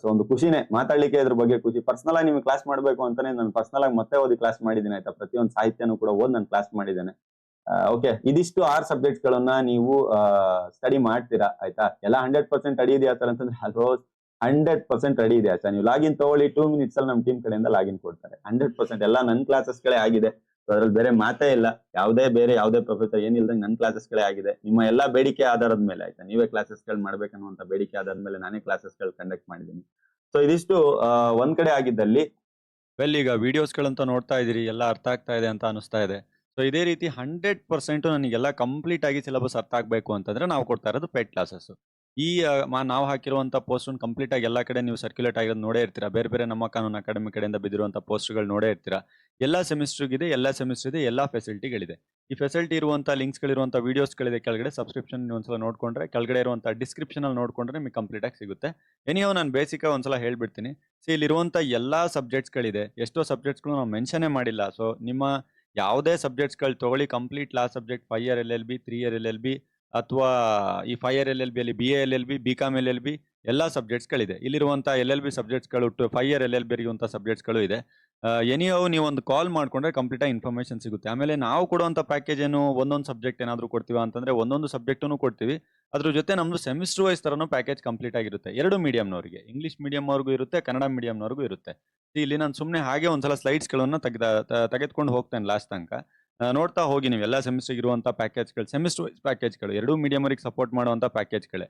ಸೊ ಒಂದು ಖುಷಿನೇ ಮಾತಾಡ್ಲಿಕ್ಕೆ ಇದ್ರ ಬಗ್ಗೆ ಖುಷಿ. ಪರ್ಸನಲ್ ಆಗಿ ನಿಮ್ಗೆ ಕ್ಲಾಸ್ ಮಾಡ್ಬೇಕು ಅಂತಾನೆ ನಾನು ಪರ್ಸನಲ್ ಆಗಿ ಮತ್ತೆ ಓದಿ ಕ್ಲಾಸ್ ಮಾಡಿದ್ದೀನಿ ಆಯ್ತಾ. ಪ್ರತಿಯೊಂದು ಸಾಹಿತ್ಯನೂ ಕೂಡ ಓದಿ ನಾನು ಕ್ಲಾಸ್ ಮಾಡಿದ್ದೇನೆ. ಓಕೆ, ಇದಿಷ್ಟು 6 ಸಬ್ಜೆಕ್ಟ್ಸ್ ಗಳನ್ನ ನೀವು ಸ್ಟಡಿ ಮಾಡ್ತೀರಾ ಆಯ್ತಾ. ಎಲ್ಲ 100% ರೆಡಿ ಇದೆಯಾ ಸರ್ ಅಂತಂದ್ರೆ ಆಲ್ಮೋಸ್ಟ್ 100% ರೆಡಿ ಇದೆ ಸರ್. ನೀವು ಲಾಗಿನ್ ತಗೊಳ್ಳಿ, 2 ಮಿನಿಟ್ಸ್ ಅಲ್ಲಿ ನಮ್ಮ ಟೀಮ್ ಕಡೆಯಿಂದ ಲಾಗಿನ್ ಕೊಡ್ತಾರೆ. 100% ಎಲ್ಲ ನನ್ನ ಕ್ಲಾಸಸ್ ಗಳೇ ಆಗಿದೆ. ಅದ್ರಲ್ಲಿ ಬೇರೆ ಮಾತೇ ಇಲ್ಲ. ಯಾವುದೇ ಪ್ರೊಫೆಸರ್ ಏನಿಲ್ದಂಗೆ ನನ್ನ ಕ್ಲಾಸಸ್ ಗಳೇ ಆಗಿದೆ. ನಿಮ್ಮ ಎಲ್ಲಾ ಬೇಡಿಕೆ ಆಧಾರದ ಮೇಲೆ ಆಯ್ತಾ, ನೀವೇ ಕ್ಲಾಸಸ್ ಗಳು ಮಾಡ್ಬೇಕನ್ನುವಂತ ಬೇಡಿಕೆ ಆಧಾರದ ಮೇಲೆ ನಾನೇ ಕ್ಲಾಸಸ್ ಗಳು ಕಂಡಕ್ಟ್ ಮಾಡಿದ್ದೀನಿ. ಸೊ ಇದಿಷ್ಟು ಒಂದ್ ಕಡೆ ಆಗಿದ್ದಲ್ಲಿ ವೆಲ್, ಈಗ ವಿಡಿಯೋಸ್ ಗಳಂತ ನೋಡ್ತಾ ಇದೀರಿ, ಎಲ್ಲ ಅರ್ಥ ಆಗ್ತಾ ಇದೆ ಅಂತ ಅನಿಸ್ತಾ ಇದೆ. ಸೊ ಇದೇ ರೀತಿ 100% ನನಗೆಲ್ಲ ಕಂಪ್ಲೀಟ್ ಆಗಿ ಸಿಲೆಬಸ್ ಅರ್ಥ ಆಗ್ಬೇಕು ಅಂತಂದ್ರೆ ನಾವು ಕೊಡ್ತಾ ಇರೋದು ಪೇಡ್ ಕ್ಲಾಸಸ್. ಈ ನಾವು ಹಾಕಿರುವಂತ ಪೋಸ್ಟ್ ಕಂಪ್ಲೀಟ್ ಆಗಿ ಎಲ್ಲಾ ಕಡೆ ನೀವು ಸರ್ಕ್ಯುಲೇಟ್ ಆಗಿರೋದು ನೋಡೇ ಇರ್ತೀರಾ. ಬೇರೆ ನಮ್ಮ ಕಾನೂನು ಅಕಾಡೆಮಿ ಕಡೆಯಿಂದ ಬಿದ್ದಿರುವಂತ ಪೋಸ್ಟ್ಗಳು ನೋಡೇ ಇರ್ತೀರಾ. ಎಲ್ಲಾ ಸೆಮಿಸ್ಟರ್ ಇದೆ, ಎಲ್ಲಾ ಫೆಸಿಲಿಟಿಗಳಿದೆ. ಈ ಫೆಸಿಲಿಟಿ ಇರುವಂತ ಲಿಂಕ್ಸ್ ಗಳಿರುವಂತ ವಿಡಿಯೋಸ್ಗಳಿದೆ ಕೆಳಗಡೆ. ಸಬ್ಸ್ಕ್ರಿಪ್ಷನ್ ಒಂದ್ಸಲ ನೋಡ್ಕೊಂಡ್ರೆ ಕೆಳಗಡೆ ಇರುವಂತ ಡಿಸ್ಕ್ರಿಪ್ಷನ್ ಅಲ್ಲಿ ನೋಡ್ಕೊಂಡ್ರೆ ನಿಮಗೆ ಕಂಪ್ಲೀಟ್ ಆಗಿ ಸಿಗುತ್ತೆ. ಎನಿಯೋ ನಾನು ಬೇಸಿಕ್ ಆಗಿ ಒಂದ್ಸಲ ಹೇಳ್ಬಿಡ್ತೀನಿ. ಇಲ್ಲಿರುವಂತ ಎಲ್ಲಾ ಸಬ್ಜೆಕ್ಟ್ಸ್ ಗಳಿದೆ. ಎಷ್ಟೋ ಸಬ್ಜೆಕ್ಟ್ಸ್ ಗಳು ನಾವು ಮೆನ್ಷನ್ ಮಾಡಿಲ್ಲ. ಸೊ ನಿಮ್ಮ ಯಾವುದೇ ಸಬ್ಜೆಕ್ಟ್ಸ್ ಗಳು ತಗೊಳ್ಳಿ, complete law subject 5 year LLB, 3 year LLB ಅಥವಾ ಈ 5 ಇಯರ್ LLB ಅಲ್ಲಿ BA LLB, BCom LLB ಎಲ್ಲಾ ಸಬ್ಜೆಕ್ಟ್ಸ್ ಗಳಿದೆ. ಇಲ್ಲಿರುವಂತ LLB ಸಬ್ಜೆಕ್ಟ್ಸ್ ಗಳು 5 ಇಯರ್ LLB ಇರುವಂತ ಸಬ್ಜೆಕ್ಟ್ಸ್ ಗಳು ಇದೆ. ಎನಿಯೋ ನೀವು ಒಂದು ಕಾಲ್ ಮಾಡ್ಕೊಂಡ್ರೆ ಕಂಪ್ಲೀಟ್ ಆಗಿ ಇನ್ಫಾರ್ಮೇಶನ್ ಸಿಗುತ್ತೆ. ಆಮೇಲೆ ನಾವು ಕೊಡುವಂತ ಪ್ಯಾಕೇಜ್ ಏನು, ಒಂದೊಂದು ಸಬ್ಜೆಕ್ಟ್ ಏನಾದ್ರು ಕೊಡ್ತೀವಿ ಅಂತಂದ್ರೆ ಒಂದೊಂದು ಸಬ್ಜೆಕ್ಟನ್ನು ಕೊಡ್ತೀವಿ. ಅದ್ರ ಜೊತೆ ನಮ್ದು ಸೆಮಿಸ್ಟರ್ ವೈಸ್ ತರನು ಪ್ಯಾಕೇಜ್ ಕಂಪ್ಲೀಟ್ ಆಗಿರುತ್ತೆ. 2 ಮೀಡಿಯಂನವರಿಗೆ, ಇಂಗ್ಲಿಷ್ ಮೀಡಿಯಂ ಅವ್ರಿಗೂ ಇರುತ್ತೆ, ಕನ್ನಡ ಮೀಡಿಯಂನವರಿಗೂ ಇರುತ್ತೆ. ಇಲ್ಲಿ ನಾನು ಸುಮ್ಮನೆ ಹಾಗೆ ಒಂದ್ಸಲ ಸ್ಲೈಡ್ಸ್ ಗಳನ್ನ ತೆಗೆದುಕೊಂಡು ಹೋಗ್ತೇನೆ ಲಾಸ್ಟ್ ತನಕ. ನೋಡ್ತಾ ಹೋಗಿ ನೀವು ಎಲ್ಲ ಸೆಮಿಸ್ಟರ್ ಇರುವಂತ ಪ್ಯಾಕೇಜ್ಗಳು, ಸೆಮಿಸ್ಟರ್ ವೈಸ್ ಪ್ಯಾಕೇಜ್ಗಳು, 2 ಮೀಡಿಯಂ ಅವರಿಗೆ ಸಪೋರ್ಟ್ ಮಾಡುವಂತ ಪ್ಯಾಕೇಜ್ಗಳೇ.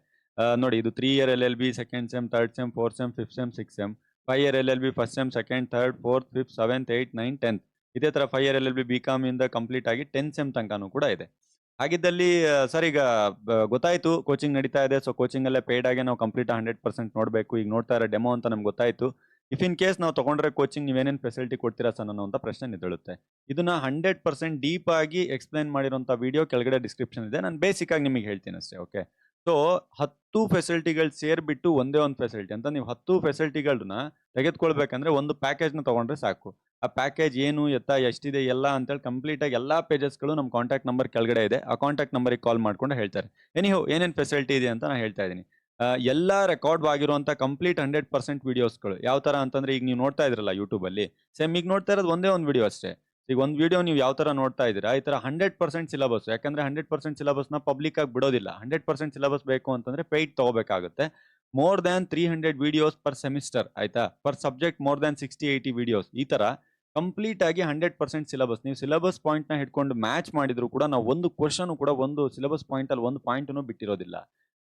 ನೋಡಿ, ಇದು 3 year LLB, second sem, third sem, 4th sem, 5th sem, 6th sem. 5 year LLB first sem, second, third, 4th, 5th, 7th, 8th, 9th, 10th. ಇದೇ ತರ 5 ಇಯರ್ LLB BCom ಇಂದ complete ಆಗಿ 10th sem ತನಕನೂ ಕೂಡ ಇದೆ. ಹಾಗಿದ್ದಲ್ಲಿ ಸರ್, ಈಗ ಗೊತ್ತಾಯ್ತು ಕೋಚಿಂಗ್ ನಡೀತಾ ಇದೆ. ಸೊ ಕೋಚಿಂಗ್ ಅಲ್ಲೇ ಪೇಡ್ ಆಗಿ ನಾವು ಕಂಪ್ಲೀಟ್ 100% ನೋಡ್ಬೇಕು. ಈಗ ನೋಡ್ತಾ ಇರೋ ಡೆಮೋ ಅಂತ ನಮ್ಗೆ ಗೊತ್ತಾಯ್ತು. ಇಫ್ ಇನ್ ಕೇಸ್ ನಾವು ತಗೊಂಡ್ರೆ ಕೋಚಿಂಗ್ ನೀವೇನೇನು ಫೆಸಿಲಿಟಿ ಕೊಡ್ತೀರಾ ಸರ್ ಅನ್ನೋಂಥ ಪ್ರಶ್ನೆ ನಿದ್ದೇಳುತ್ತೆ. ಇದನ್ನ 100% ಡೀಪ್ ಆಗಿ ಎಕ್ಸ್ಪ್ಲೈನ್ ಮಾಡಿರುವಂತ ವಿಡಿಯೋ ಕೆಳಗಡೆ ಡಿಸ್ಕ್ರಿಪ್ಷನ್ ಇದೆ. ನಾನು ಬೇಸಿಕ್ ಆಗಿ ನಿಮಗೆ ಹೇಳ್ತೀನಿ ಅಷ್ಟೇ. ಓಕೆ, ಸೊ 10 ಫೆಸಿಲಿಟಿಗಳು ಸೇರ್ಬಿಟ್ಟು ಒಂದೇ ಒಂದು ಫೆಸಿಲಿಟಿ ಅಂತ ನೀವು 10 ಫೆಸಿಲಿಟಿಗಳನ್ನ ತೆಗೆದುಕೊಳ್ಬೇಕಂದ್ರೆ ಒಂದು ಪ್ಯಾಕೇಜ್ನ ತಗೊಂಡ್ರೆ ಸಾಕು. ಆ ಪ್ಯಾಕೇಜ್ ಏನು, ಎಷ್ಟಿದೆ ಎಲ್ಲ ಅಂತೇಳಿ ಕಂಪ್ಲೀಟ್ ಆಗಿ ಎಲ್ಲಾ ಪೇಜಸ್ಗಳು ನಮ್ಮ ಕಾಂಟ್ಯಾಕ್ಟ್ ನಂಬರ್ ಕೆಳಗಡೆ ಇದೆ. ಆ ಕಾಂಟ್ಯಾಕ್ಟ್ ನಂಬರ್ಗೆ ಕಾಲ್ ಮಾಡ್ಕೊಂಡು ಹೇಳ್ತಾರೆ. ಏನೇನು ಫೆಸಿಲಿಟಿ ಇದೆ ಅಂತ ನಾನು ಹೇಳ್ತಾ ಇದ್ದೀನಿ. ಎಲ್ಲ ರೆಕಾರ್ಡ್ ಆಗಿರುವಂತ ಕಂಪ್ಲೀಟ್ 100% ವಿಡಿಯೋಸ್ಗಳು. ಯಾವ ತರ ಅಂತಂದ್ರೆ, ಈಗ ನೀವು ನೋಡ್ತಾ ಇದ್ರಲ್ಲ ಯೂಟ್ಯೂಬ್ ಅಲ್ಲಿ, ಸೇಮ್ ಈಗ ನೋಡ್ತಾ ಇರೋದು ಒಂದೇ ಒಂದು ವಿಡಿಯೋ ಅಷ್ಟೇ. ಈಗ ಒಂದು ವಿಡಿಯೋ ನೀವು ಯಾವ ತರ ನೋಡ್ತಾ ಇದ್ದೀರಾ, ಈ ತರ 100% ಸಿಲೆಬಸ್. ಯಾಕಂದ್ರೆ 100% ಸಿಲೆಬಸ್ ನ ಪಬ್ಲಿಕ್ ಆಗಿ ಬಿಡೋದಿಲ್ಲ. 100% ಸಿಲೆಬಸ್ ಬೇಕು ಅಂತಂದ್ರೆ ಪೇಯ್ಡ್ ತಗೋಬೇಕಾಗುತ್ತೆ. More than 300 videos per semester ಆಯ್ತಾ. Per subject more than 60-80 videos. ಈ ತರ ಕಂಪ್ಲೀಟ್ ಆಗಿ 100% ಸಿಲೆಬಸ್. ನೀವು ಸಿಲೆಬಸ್ ಪಾಯಿಂಟ್ ನ ಹಿಡ್ಕೊಂಡು ಮ್ಯಾಚ್ ಮಾಡಿದ್ರು ಕೂಡ ನಾವು ಒಂದು ಕ್ವಶನ್ ಕೂಡ ಒಂದು ಸಿಲೆಬಸ್ ಪಾಯಿಂಟ್ ಅಲ್ಲಿ ಒಂದು ಪಾಯಿಂಟ್ ಬಿಟ್ಟಿರೋದಿಲ್ಲ.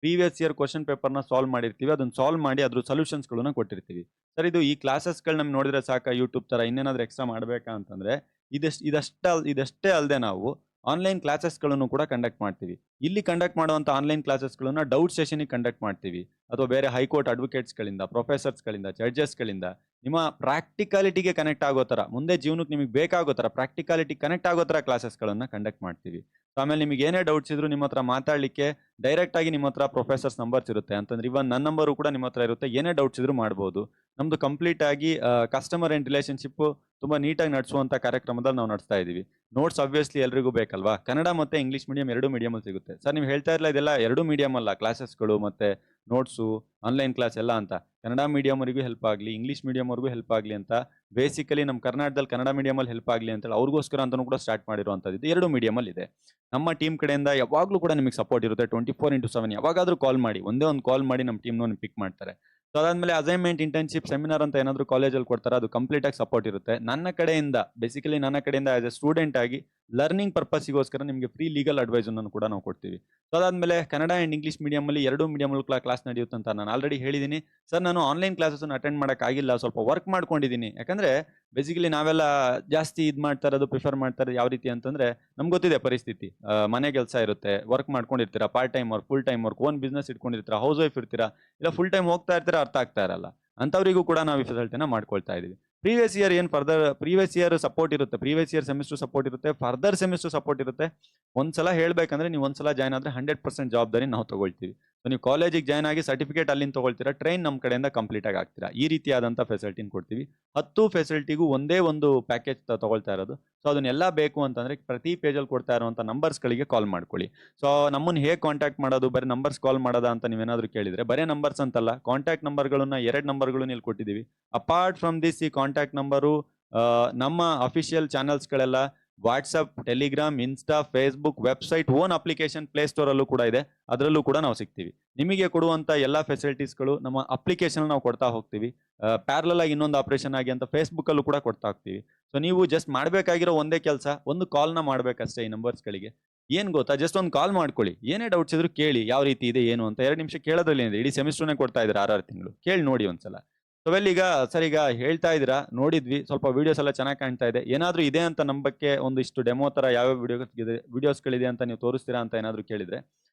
ಪ್ರೀವಿಯಸ್ ಇಯರ್ ಕ್ವಶನ್ ಪೇಪರ್ ನ ಸಾಲ್ವ್ ಮಾಡಿರ್ತೀವಿ. ಅದನ್ನ ಸಾಲ್ವ್ ಮಾಡಿ ಅದ್ರ ಸೊಲ್ಯೂಷನ್ಸ್ ಗಳನ್ನ ಕೊಟ್ಟಿರ್ತೀವಿ. ಸರ್, ಇದು ಈ ಕ್ಲಾಸಸ್ ಗಳು ನಮ್ಗೆ ನೋಡಿದ್ರೆ ಸಾಕ ಯೂಟ್ಯೂಬ್ ತರ ಇನ್ನೇನಾದ್ರೂ ಎಕ್ಸ್ಟ್ರಾ ಮಾಡ್ಬೇಕಾ ಅಂತಂದ್ರೆ ಇದಷ್ಟೇ ಅಲ್ಲದೆ ನಾವು ಆನ್ಲೈನ್ ಕ್ಲಾಸಸ್ ಗಳನ್ನು ಕೂಡ ಕಂಡಕ್ಟ್ ಮಾಡ್ತೀವಿ. ಇಲ್ಲಿ ಕಂಡಕ್ಟ್ ಮಾಡುವಂತ ಆನ್ಲೈನ್ ಕ್ಲಾಸಸ್ ಗಳನ್ನ ಡೌಟ್ ಸೆಷನ್ ಕಂಡಕ್ಟ್ ಮಾಡ್ತೀವಿ. ಅಥವಾ ಬೇರೆ ಹೈಕೋರ್ಟ್ ಅಡ್ವೊಕೇಟ್ಸ್ ಗಳಿಂದ, ಪ್ರೊಫೆಸರ್ಸ್ ಗಳಿಂದ, ಜಡ್ಜಸ್ ಗಳಿಂದ ನಿಮ್ಮ ಪ್ರಾಕ್ಟಿಕಾಲಿಟಿಗೆ ಕನೆಕ್ಟ್ ಆಗೋ ತರ, ಮುಂದೆ ಜೀವನಕ್ಕೆ ನಿಮಗೆ ಬೇಕಾಗೋ ತರ, ಪ್ರಾಕ್ಟಿಕಾಲಿಟಿ ಕನೆಕ್ಟ್ ಆಗೋ ತರ ಕ್ಲಾಸಸ್ ಗಳನ್ನ ಕಂಡಕ್ಟ್ ಮಾಡ್ತೀವಿ. ಆಮೇಲೆ ನಿಮಗೆ ಏನೇ ಡೌಟ್ಸ್ ಇದ್ರು ನಿಮ್ಮ ಹತ್ರ ಮಾತಾಡ್ಲಿಕ್ಕೆ ಡೈರೆಕ್ಟ್ ಆಗಿ ನಿಮ್ಮ ಹತ್ರ ಪ್ರೊಫೆಸರ್ಸ್ ನಂಬರ್ಸ್ ಇರುತ್ತೆ. ಅಂತಂದ್ರೆ ಇವನ್ ನನ್ನ ನಂಬರು ಕೂಡ ನಿಮ್ಮ ಹತ್ರ ಇರುತ್ತೆ. ಏನೇ ಡೌಟ್ಸ್ ಇದ್ರು ಮಾಡ್ಬೋದು. ನಮ್ದು ಕಂಪ್ಲೀಟ್ ಆಗಿ ಕಸ್ಟಮರ್ ಅಂಡ್ ರಿಲೇಶನ್ಶಿಪ್ ತುಂಬಾ ನೀಟಾಗಿ ನಡೆಸುವಂತ ಕಾರ್ಯಕ್ರಮದಲ್ಲಿ ನಾವು ನಡೆಸ್ತಾ ಇದೀವಿ. ನೋಟ್ಸ್ ಆಬ್ವಿಯಸ್ಲಿ ಎಲ್ರಿಗೂ ಬೇಕಲ್ವಾ. ಕನ್ನಡ ಮತ್ತೆ ಇಂಗ್ಲಿಷ್ ಮೀಡಿಯಂ 2 ಮೀಡಿಯಂ ಅಲ್ಲಿ ಸಿಗುತ್ತೆ. ಸರ್, ನೀವು ಹೇಳ್ತಾ ಇರಲ್ಲ ಇದೆಲ್ಲ 2 ಮೀಡಿಯಂ ಅಲ್ಲ, ಕ್ಲಾಸಸ್ಗಳು ಮತ್ತೆ ನೋಟ್ಸು, ಆನ್ಲೈನ್ ಕ್ಲಾಸ್ ಎಲ್ಲ ಅಂತ. ಕನ್ನಡ ಮೀಡಿಯಂ ಅವರಿಗೂ ಹೆಲ್ಪ್ ಆಗಲಿ, ಇಂಗ್ಲಿಷ್ ಮೀಡಿಯಂ ಅವ್ರಿಗೂ ಹೆಲ್ಪ್ ಆಗಲಿ ಅಂತ ಬೇಸಿಕಲಿ ನಮ್ಮ ಕರ್ನಾಟಕದಲ್ಲಿ ಕನ್ನಡ ಮೀಡಿಯಂ ಅಲ್ಲಿ ಹೆಲ್ಪ್ ಆಗಲಿ ಅಂತೇಳಿ ಅವ್ರಿಗೋಸ್ಕರ ಅಂತಾನೂ ಕೂಡ ಸ್ಟಾರ್ಟ್ ಮಾಡಿರುವಂಥದ್ದು. 2 ಮೀಡಿಯಂ ಅಲ್ಲಿ ಇದೆ. ನಮ್ಮ ಟೀಮ್ ಕಡೆಯಿಂದ ಯಾವಾಗಲೂ ಕೂಡ ನಿಮಗೆ ಸಪೋರ್ಟ್ ಇರುತ್ತೆ. 24x7 ಯಾವಾಗಾದ್ರೂ ಕಾಲ್ ಮಾಡಿ, ಒಂದೇ ಒಂದು ಕಾಲ್ ಮಾಡಿ ನಮ್ಮ ಟೀಮ್ನ ಪಿಕ್ ಮಾಡ್ತಾರೆ. ಸೊ ಅದಾದ್ಮೇಲೆ ಅಸೈನ್ಮೆಂಟ್, ಇಂಟರ್ನ್ಶಿಪ್, ಸೆಮಿನಾರ್ ಅಂತ ಏನಾದ್ರು ಕಾಲೇಜಲ್ಲಿ ಕೊಡ್ತಾರೆ, ಅದು ಕಂಪ್ಲೀಟ್ ಆಗಿ ಸಪೋರ್ಟ್ ಇರುತ್ತೆ. ನನ್ನ ಕಡೆಯಿಂದ ಆಸ್ ಎ ಸ್ಟೂಡೆಂಟ್ ಆಗಿ ಲರ್ನಿಂಗ್ ಪರ್ಪಸ್ಗೋಸ್ಕರ ನಿಮಗೆ ಫ್ರೀ ಲೀಗಲ್ ಅಡ್ವೈಸ್ ಅನ್ನು ಕೂಡ ನಾವು ಕೊಡ್ತೀವಿ. ಸೊ ಅದಾದ್ಮೇಲೆ ಕನ್ನಡ ಅಂಡ್ ಇಂಗ್ಲಿಷ್ ಮೀಡಿಯಂ ಅಲ್ಲಿ 2 ಮೀಡಿಯಂ ಕ್ಲಾಸ್ ನಡೆಯುತ್ತೆ ಅಂತ ನಾನು ಆಲ್ರೆಡಿ ಹೇಳಿದ್ದೀನಿ. ಸರ್, ನಾನು ಆನ್ಲೈನ್ ಕ್ಲಾಸಸ್ ಅಟೆಂಡ್ ಮಾಡೋಕ್ಕಾಗಿಲ್ಲ, ಸ್ವಲ್ಪ ವರ್ಕ್ ಮಾಡ್ಕೊಂಡಿದ್ದೀನಿ. ಯಾಕಂದ್ರೆ ಬೇಸಿಕಲಿ ನಾವೆಲ್ಲ ಜಾಸ್ತಿ ಮಾಡ್ತಾ ಇರೋದು, ಪ್ರಿಫರ್ ಮಾಡ್ತಾ ಇರೋದು ಯಾವ ರೀತಿ ಅಂತಂದ್ರೆ, ನಮ್ಗೆ ಗೊತ್ತಿದೆ ಪರಿಸ್ಥಿತಿ. ಮನೆ ಕೆಲಸ ಇರುತ್ತೆ, ವರ್ಕ್ ಮಾಡ್ಕೊಂಡಿರ್ತೀರಾ, part time work, full time work, own business ಇಟ್ಕೊಂಡಿರ್ತೀರಾ, ಹೌಸ್ ವೈಫ್ ಇರ್ತೀರಾ, ಇಲ್ಲ ಫುಲ್ ಟೈಮ್ ಹೋಗ್ತಾ ಇರ್ತೀರಾ, ಅರ್ಥ ಆಗ್ತಾ ಇರಲ್ಲ. ಅಂತವರಿಗೂ ಕೂಡ ನಾವು ಈ ಫೆಸಿಲಿಟಿನ ಮಾಡ್ಕೊಳ್ತಾ ಇದೀವಿ. ಪ್ರೀವಿಯಸ್ ಇಯರ್ ಸಪೋರ್ಟ್ ಇರುತ್ತೆ, ಪ್ರೀವಿಯಸ್ ಇಯರ್ ಸೆಮಿಸ್ಟರ್ ಸಪೋರ್ಟ್ ಇರುತ್ತೆ, ಫರ್ದರ್ ಸೆಮಿಸ್ಟರ್ ಸಪೋರ್ಟ್ ಇರುತ್ತೆ. ಒಂದ್ಸಲ ಹೇಳ್ಬೇಕಂದ್ರೆ ನೀವು ಒಂದ್ಸಲ ಜಾಯ್ನ್ ಆದ್ರೆ 100% ಜವಾಬ್ದಾರಿ ನಾವು ತಗೊಳ್ತೀವಿ. ಸೊ ನೀವು ಕಾಲೇಜಿಗೆ ಜಾಯ್ನ್ ಆಗಿ ಸರ್ಟಿಫಿಕೇಟ್ ಅಲ್ಲಿಂದ ತಗೊಳ್ತೀರಾ, ಟ್ರೈನ್ ನಮ್ಮ ಕಡೆಯಿಂದ ಕಂಪ್ಲೀಟ್ ಆಗಿ ಆಗ್ತೀರಾ. ಈ ರೀತಿಯಾದಂಥ ಫೆಸಿಲಿಟಿನ ಕೊಡ್ತೀವಿ. 10 ಫೆಸಿಲಿಟಿಗೂ ಒಂದೇ ಒಂದು ಪ್ಯಾಕೇಜ್ ತಗೊಳ್ತಾ ಇರೋದು. ಸೊ ಅದನ್ನೆಲ್ಲ ಬೇಕು ಅಂತಂದ್ರೆ ಪ್ರತಿ ಪೇಜಲ್ಲಿ ಕೊಡ್ತಾ ಇರುವಂಥ ನಂಬರ್ಸ್ಗಳಿಗೆ ಕಾಲ್ ಮಾಡ್ಕೊಳ್ಳಿ. ಸೊ ನಮ್ಮನ್ನು ಹೇಗೆ ಕಾಂಟ್ಯಾಕ್ಟ್ ಮಾಡೋದು, ಬರೀ ನಂಬರ್ಸ್ ಕಾಲ್ ಮಾಡೋದಾ ಅಂತ ನೀವೇನಾದರೂ ಕೇಳಿದ್ರೆ, ಬರೀ ನಂಬರ್ಸ್ ಅಂತಲ್ಲ, ಕಾಂಟ್ಯಾಕ್ಟ್ ನಂಬರ್ಗಳನ್ನ 2 ನಂಬರ್ಗಳನ್ನು ಇಲ್ಲಿ ಕೊಟ್ಟಿದ್ದೀವಿ. ಅಪಾರ್ಟ್ ಫ್ರಮ್ ದಿಸ್ ಈ ಕಾಂಟ್ಯಾಕ್ಟ್ ನಂಬರು ನಮ್ಮ ಅಫಿಷಿಯಲ್ ಚಾನಲ್ಸ್ಗಳೆಲ್ಲ WhatsApp, Telegram, Insta, Facebook, website, own application Play Store ಅಲ್ಲೂ ಕೂಡ ಇದೆ. ಅದರಲ್ಲೂ ಕೂಡ ನಾವು ಸಿಗ್ತೀವಿ. ನಿಮಗೆ ಕೊಡುವಂತ ಎಲ್ಲ ಫೆಸಿಲಿಟೀಸ್ಗಳು ನಮ್ಮ ಅಪ್ಲಿಕೇಶನ್ ನಾವು ಕೊಡ್ತಾ ಹೋಗ್ತೀವಿ. ಪ್ಯಾರಲಲ್ ಆಗಿ ಇನ್ನೊಂದು ಆಪರೇಷನ್ ಆಗಿ ಅಂತ ಫೇಸ್ಬುಕ್ ಅಲ್ಲೂ ಕೂಡ ಕೊಡ್ತಾ ಹೋಗ್ತೀವಿ. ಸೊ ನೀವು ಜಸ್ಟ್ ಮಾಡಬೇಕಾಗಿರೋ ಒಂದೇ ಕೆಲಸ, ಒಂದು ಕಾಲ್ನ ಮಾಡ್ಬೇಕಷ್ಟೇ ಈ ನಂಬರ್ಸ್ಗಳಿಗೆ. ಏನ್ ಗೊತ್ತಾ, ಜಸ್ಟ್ ಒಂದು ಕಾಲ್ ಮಾಡ್ಕೊಳ್ಳಿ. ಏನೇ ಡೌಟ್ಸ್ ಇದ್ರು ಕೇಳಿ, ಯಾವ ರೀತಿ ಇದೆ ಏನು ಅಂತ. 2 ನಿಮಿಷ ಕೇಳೋದ್ರಲ್ಲಿ ಏನಿದೆ, ಇಡೀ ಸೆಮಿಸ್ಟರ್ನೇ ಕೊಡ್ತಾ ಇದ್ದಾರೆ 6 ತಿಂಗಳು. ಕೇಳಿ ನೋಡಿ ಒಂದ್ಸಲ. ಸೊ ಈಗ ಸರ್, ಈಗ ಹೇಳ್ತಾ ಇದ್ದೀರಾ, ನೋಡಿದ್ವಿ, ಸ್ವಲ್ಪ ವಿಡಿಯೋಸ್ ಎಲ್ಲ ಚೆನ್ನಾಗಿ ಕಾಣ್ತಾ ಇದೆ. ಏನಾದ್ರೂ ಇದೆ ಅಂತ ನಂಬಕ್ಕೆ ಒಂದಿಷ್ಟು ಡೆಮೋ ತರ ಯಾವ್ಯಾವ ವಿಡಿಯೋಸ್ಗಳಿದೆ ಅಂತ ನೀವು ತೋರಿಸ್ತೀರಾ ಅಂತ ಏನಾದ್ರು ಕೇಳಿದ್ರೆ,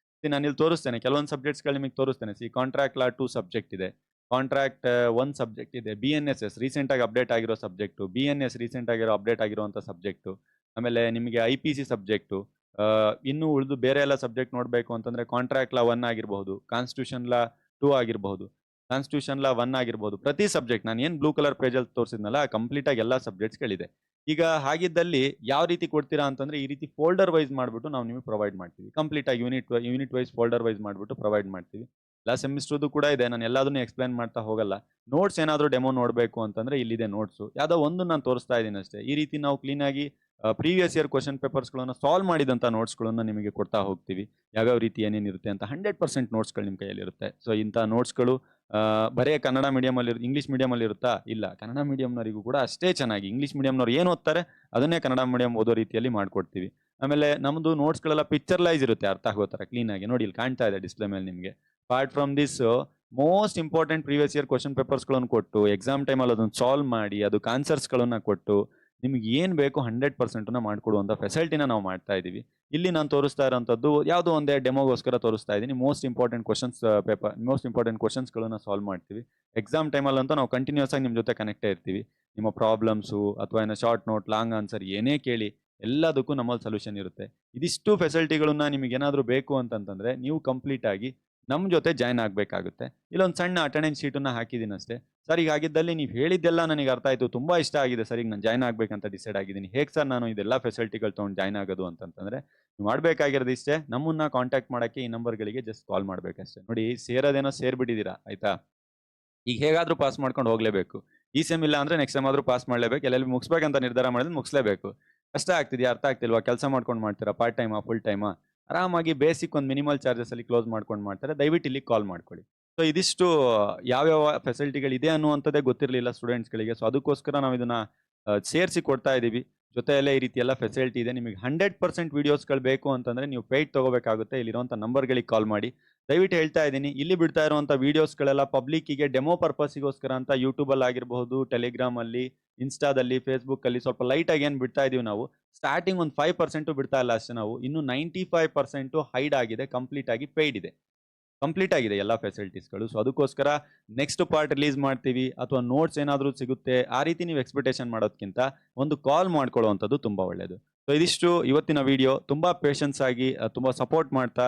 ನಾನು ಇಲ್ಲಿ ತೋರಿಸ್ತೇನೆ. ಕೆಲವೊಂದು ಸಬ್ಜೆಕ್ಟ್ಸ್ಗಳು ನಿಮಗೆ ತೋರಿಸ್ತೇನೆ. ಕಾಂಟ್ರಾಕ್ಟ್ ಲಾ 2 ಸಬ್ಜೆಕ್ಟ್ ಇದೆ, ಕಾಂಟ್ರಾಕ್ಟ್ 1 ಸಬ್ಜೆಕ್ಟ್ ಇದೆ, BNSS ರೀಸೆಂಟ್ ಆಗಿ ಅಪ್ಡೇಟ್ ಆಗಿರೋ ಸಬ್ಜೆಕ್ಟ್, BNS ರೀಸೆಂಟ್ ಆಗಿರೋ ಅಪ್ಡೇಟ್ ಆಗಿರುವಂತ ಸಬ್ಜೆಕ್ಟ್, ಆಮೇಲೆ ನಿಮಗೆ IPC ಸಬ್ಜೆಕ್ಟ್, ಇನ್ನು ಉಳಿದು ಬೇರೆ ಎಲ್ಲ ಸಬ್ಜೆಕ್ಟ್ ನೋಡಬೇಕು ಅಂತಂದ್ರೆ ಕಾಂಟ್ರಾಕ್ಟ್ ಲಾ 1 ಆಗಿರಬಹುದು, ಕಾನ್ಸ್ಟಿಟ್ಯೂಷನ್ ಲಾ 2 ಆಗಿರಬಹುದು, ಕಾನ್ಸ್ಟಿಟ್ಯೂಷನ್ ಲಾ 1 ಆಗಿರ್ಬೋದು. ಪ್ರತಿ ಸಬ್ಜೆಕ್ಟ್ ನಾನು ಏನ್ ಬ್ಲೂ ಕಲರ್ ಪೇಜ್ ಅಲ್ಲಿ ತೋರಿಸಿದ್ನಲ್ಲ, ಕಂಪ್ಲೀಟ್ ಆಗಿ ಎಲ್ಲಾ ಸಬ್ಜೆಕ್ಟ್ಸ್ಗಳಿದೆ. ಈಗ ಹಾಗಿದ್ದಲ್ಲಿ ಯಾವ ರೀತಿ ಕೊಡ್ತೀರಾ ಅಂತಂದ್ರೆ, ಈ ರೀತಿ ಫೋಲ್ಡರ್ ವೈಸ್ ಮಾಡ್ಬಿಟ್ಟು ನಾವು ನಿಮಗೆ ಪ್ರೊವೈಡ್ ಮಾಡ್ತೀವಿ. ಕಂಪ್ಲೀಟ್ ಆಗಿ ಯೂನಿಟ್ ವೈಸ್ ಫೋಲ್ಡರ್ ವೈಸ್ ಮಾಡ್ಬಿಟ್ಟು ಪ್ರೊವೈಡ್ ಮಾಡ್ತೀವಿ. ಎಲ್ಲ ಸೆಮಿಸ್ಟರ್ದು ಕೂಡ ಇದೆ. ನಾನು ಎಲ್ಲದನ್ನು ಎಕ್ಸ್ಪ್ಲೈನ್ ಮಾಡ್ತಾ ಹೋಗಲ್ಲ. ನೋಟ್ಸ್ ಏನಾದರೂ ಡೆಮೋ ನೋಡಬೇಕು ಅಂತಂದ್ರೆ ಇಲ್ಲಿದೆ ನೋಟ್ಸ್. ಯಾವುದೋ ಒಂದು ನಾನು ತೋರಿಸ್ತಾ ಇದ್ದೀನಿ ಅಷ್ಟೇ. ಈ ರೀತಿ ನಾವು ಕ್ಲೀನ್ ಆಗಿ ಪ್ರೀವಿಯಸ್ ಇಯರ್ ಕ್ವಶನ್ ಪೇಪರ್ಸ್ಗಳನ್ನು ಸಾಲ್ವ್ ಮಾಡಿದಂಥ ನೋಟ್ಸ್ಗಳನ್ನು ನಿಮಗೆ ಕೊಡ್ತಾ ಹೋಗ್ತೀವಿ. ಯಾವ್ಯಾವ ರೀತಿ ಏನೇನಿರುತ್ತೆ ಅಂತ 100% ನೋಟ್ಸ್ಗಳು ನಿಮ್ಮ ಕೈಯಲ್ಲಿರುತ್ತೆ. ಸೊ ಇಂಥ ನೋಟ್ಸ್ಗಳು ಬರೇ ಕನ್ನಡ ಮೀಡಿಯಮಲ್ಲಿ ಇಂಗ್ಲೀಷ್ ಮೀಡಿಯಮಲ್ಲಿ ಇರುತ್ತಾ? ಇಲ್ಲ, ಕನ್ನಡ ಮೀಡಿಯಂನವರಿಗೂ ಕೂಡ ಅಷ್ಟೇ ಚೆನ್ನಾಗಿ ಇಂಗ್ಲೀಷ್ ಮೀಡಿಯಂನವ್ರು ಏನು ಓದ್ತಾರೆ ಅದನ್ನೇ ಕನ್ನಡ ಮೀಡಿಯಂ ಓದೋ ರೀತಿಯಲ್ಲಿ ಮಾಡ್ಕೊಡ್ತೀವಿ. ಆಮೇಲೆ ನಮ್ಮದು ನೋಟ್ಸ್ಗಳೆಲ್ಲ ಪಿಕ್ಚರ್ಲೈಸ್ ಇರುತ್ತೆ, ಅರ್ಥ ಆಗೋ ಥರ ಕ್ಲೀನಾಗಿ. ನೋಡಿ, ಇಲ್ಲಿ ಕಾಣ್ತಾ ಇದೆ ಡಿಸ್ಪ್ಲೇ ಮೇಲೆ ನಿಮಗೆ. Apart from this, most important previous year question ಪೇಪರ್ಸ್ಗಳನ್ನು ಕೊಟ್ಟು, ಎಕ್ಸಾಮ್ ಟೈಮಲ್ಲಿ ಅದನ್ನು ಸಾಲ್ವ್ ಮಾಡಿ, ಅದಕ್ಕೆ ಆನ್ಸರ್ಸ್ಗಳನ್ನು ಕೊಟ್ಟು, ನಿಮ್ಗೆ ಏನು ಬೇಕು 100% ಮಾಡಿಕೊಡುವಂಥ ಫೆಸಿಲಿಟಿನ ನಾವು ಮಾಡ್ತಾ ಇದ್ದೀವಿ. ಇಲ್ಲಿ ನಾನು ತೋರಿಸ್ತಾ ಇರೋಂಥದ್ದು ಯಾವುದೋ ಒಂದೇ ಡೆಮೋಗೋಸ್ಕರ ತೋರಿಸ್ತಾ ಇದ್ದೀನಿ. ಮೋಸ್ಟ್ ಇಂಪಾರ್ಟೆಂಟ್ ಕ್ವಶನ್ಸ್ಗಳನ್ನು ಸಾಲ್ವ್ ಮಾಡ್ತೀವಿ. ಎಕ್ಸಾಮ್ ಟೈಮಲ್ಲಂತೂ ನಾವು ಕಂಟಿನ್ಯೂಸ್ ಆಗಿ ನಿಮ್ಮ ಜೊತೆ ಕನೆಕ್ಟೇ ಇರ್ತೀವಿ. ನಿಮ್ಮ ಪ್ರಾಬ್ಲಮ್ಸು ಅಥವಾ ಏನೋ ಶಾರ್ಟ್ ನೋಟ್, ಲಾಂಗ್ ಆನ್ಸರ್ ಏನೇ ಕೇಳಿ ಎಲ್ಲದಕ್ಕೂ ನಮ್ಮಲ್ಲಿ ಸೊಲ್ಯೂಷನ್ ಇರುತ್ತೆ. ಇದಿಷ್ಟು ಫೆಸಿಲಿಟಿಗಳನ್ನ ನಿಮಗೆ ಏನಾದರೂ ಬೇಕು ಅಂತಂತಂದ್ರೆ ನೀವು ಕಂಪ್ಲೀಟ್ ಆಗಿ ನಮ್ಮ ಜೊತೆ ಜಾಯ್ನ್ ಆಗಬೇಕಾಗುತ್ತೆ. ಇಲ್ಲೊಂದು ಸಣ್ಣ ಅಟೆಂಡೆನ್ಸ್ ಶೀಟನ್ನು ಹಾಕಿದ್ದೀನಿ ಅಷ್ಟೇ. ಸರ್, ಈಗ ಆಗಿದ್ದಲ್ಲಿ ನೀವು ಹೇಳಿದ್ದೆಲ್ಲ ನನಗೆ ಅರ್ಥ ಆಯಿತು, ತುಂಬ ಇಷ್ಟ ಆಗಿದೆ ಸರ್, ಈಗ ನಾನು ಜಾಯ್ನ್ ಆಗಬೇಕಂತ ಡಿಸೈಡ್ ಆಗಿದ್ದೀನಿ. ಹೇಗೆ ಸರ್ ನಾನು ಇದೆಲ್ಲ ಫೆಸಿಲಿಟಿಗಳು ತೊಗೊಂಡು ಜಾಯ್ನ್ ಆಗೋದು ಅಂತಂತಂದರೆ, ನೀವು ಮಾಡಬೇಕಾಗಿರೋದು ಇಷ್ಟೇ, ನಮ್ಮನ್ನ ಕಾಂಟ್ಯಾಕ್ಟ್ ಮಾಡೋಕ್ಕೆ ಈ ನಂಬರ್ಗಳಿಗೆ ಜಸ್ಟ್ ಕಾಲ್ ಮಾಡಬೇಕಷ್ಟೇ. ನೋಡಿ, ಸೇರೋದೇನೋ ಸೇರಿಬಿಟ್ಟಿದ್ದೀರಾ, ಆಯಿತಾ? ಈಗ ಹೇಗಾದರೂ ಪಾಸ್ ಮಾಡ್ಕೊಂಡು ಹೋಗಲೇಬೇಕು. ಈ ಸೆಮ್ ಇಲ್ಲ ಅಂದರೆ ನೆಕ್ಸ್ಟ್ ಸೆಮ್ ಆದರೂ ಪಾಸ್ ಮಾಡಲೇಬೇಕು. ಎಲ್ಲೆಲ್ಲಿ ಮುಗಿಸ್ಬೇಕಂತ ನಿರ್ಧಾರ ಮಾಡಿದ್ರೆ ಮುಗಿಸ್ಲೇಬೇಕು. ಕಷ್ಟ ಆಗ್ತಿದೆಯಾ? ಅರ್ಥ ಆಗ್ತಿಲ್ವಾ? ಕೆಲಸ ಮಾಡ್ಕೊಂಡು ಮಾಡ್ತೀರಾ? ಪಾರ್ಟ್ ಟೈಮಾ, ಫುಲ್ ಟೈಮಾ? ಆರಾಮಾಗಿ ಬೇಸಿಕ್ ಒಂದು ಮಿನಿಮಲ್ ಚಾರ್ಜಸಲ್ಲಿ ಕ್ಲೋಸ್ ಮಾಡ್ಕೊಂಡು ಮಾಡ್ತಾರೆ. ದಯವಿಟ್ಟು ಇಲ್ಲಿ ಕಾಲ್ ಮಾಡ್ಕೊಳ್ಳಿ. ಸೊ ಇದಿಷ್ಟು ಯಾವ್ಯಾವ ಫೆಸಿಲಿಟಿಗಳಿದೆ ಅನ್ನುವಂಥದ್ದೇ ಗೊತ್ತಿರಲಿಲ್ಲ ಸ್ಟೂಡೆಂಟ್ಸ್ಗಳಿಗೆ. ಸೊ ಅದಕ್ಕೋಸ್ಕರ ನಾವು ಇದನ್ನ ಸೇರಿಸಿ ಕೊಡ್ತಾ ಇದ್ದೀವಿ. ಜೊತೆಯಲ್ಲೇ ಈ ರೀತಿ ಎಲ್ಲ ಫೆಸಿಲಿಟಿ ಇದೆ. ನಿಮಗೆ 100% ವೀಡಿಯೋಸ್ಗಳು ಬೇಕು ಅಂತಂದರೆ ನೀವು ಪೇಯ್ಡ್ ತೊಗೋಬೇಕಾಗುತ್ತೆ. ಇಲ್ಲಿರುವಂಥ ನಂಬರ್ಗಳಿಗೆ ಕಾಲ್ ಮಾಡಿ. ದಯವಿಟ್ಟು ಹೇಳ್ತಾ ಇದ್ದೀನಿ, ಇಲ್ಲಿ ಬಿಡ್ತಾ ಇರುವಂಥ ವೀಡಿಯೋಸ್ಗಳೆಲ್ಲ ಪಬ್ಲಿಕ್ಕಿಗೆ ಡೆಮೋ ಪರ್ಪಸ್ಸಿಗೋಸ್ಕರ ಅಂತ ಯೂಟ್ಯೂಬಲ್ಲಿ ಆಗಿರಬಹುದು, ಟೆಲಿಗ್ರಾಮಲ್ಲಿ, ಇನ್ಸ್ಟಾದಲ್ಲಿ, ಫೇಸ್ಬುಕ್ಕಲ್ಲಿ ಸ್ವಲ್ಪ ಲೈಟಾಗಿ ಏನು ಬಿಡ್ತಾ ಇದೀವಿ ನಾವು. ಸ್ಟಾರ್ಟಿಂಗ್ ಒಂದು 5% ಬಿಡ್ತಾ ಇಲ್ಲ ಅಷ್ಟೇ ನಾವು. ಇನ್ನು 95% ಹೈಡ್ ಆಗಿದೆ, ಕಂಪ್ಲೀಟ್ ಆಗಿ ಪೇಯ್ಡ್ ಇದೆ. ಕಂಪ್ಲೀಟ್ ಆಗಿದೆ ಎಲ್ಲ ಫೆಸಿಲಿಟೀಸ್ಗಳು. ಸೊ ಅದಕ್ಕೋಸ್ಕರ ನೆಕ್ಸ್ಟ್ ಪಾರ್ಟ್ ರಿಲೀಸ್ ಮಾಡ್ತೀವಿ ಅಥವಾ ನೋಟ್ಸ್ ಏನಾದರೂ ಸಿಗುತ್ತೆ, ಆ ರೀತಿ ನೀವು ಎಕ್ಸ್ಪೆಕ್ಟೇಷನ್ ಮಾಡೋದಕ್ಕಿಂತ ಒಂದು ಕಾಲ್ ಮಾಡ್ಕೊಳ್ಳುವಂಥದ್ದು ತುಂಬ ಒಳ್ಳೆಯದು. ಸೊ ಇದಿಷ್ಟು ಇವತ್ತಿನ ವಿಡಿಯೋ. ತುಂಬ ಪೇಷನ್ಸ್ ಆಗಿ ತುಂಬ ಸಪೋರ್ಟ್ ಮಾಡ್ತಾ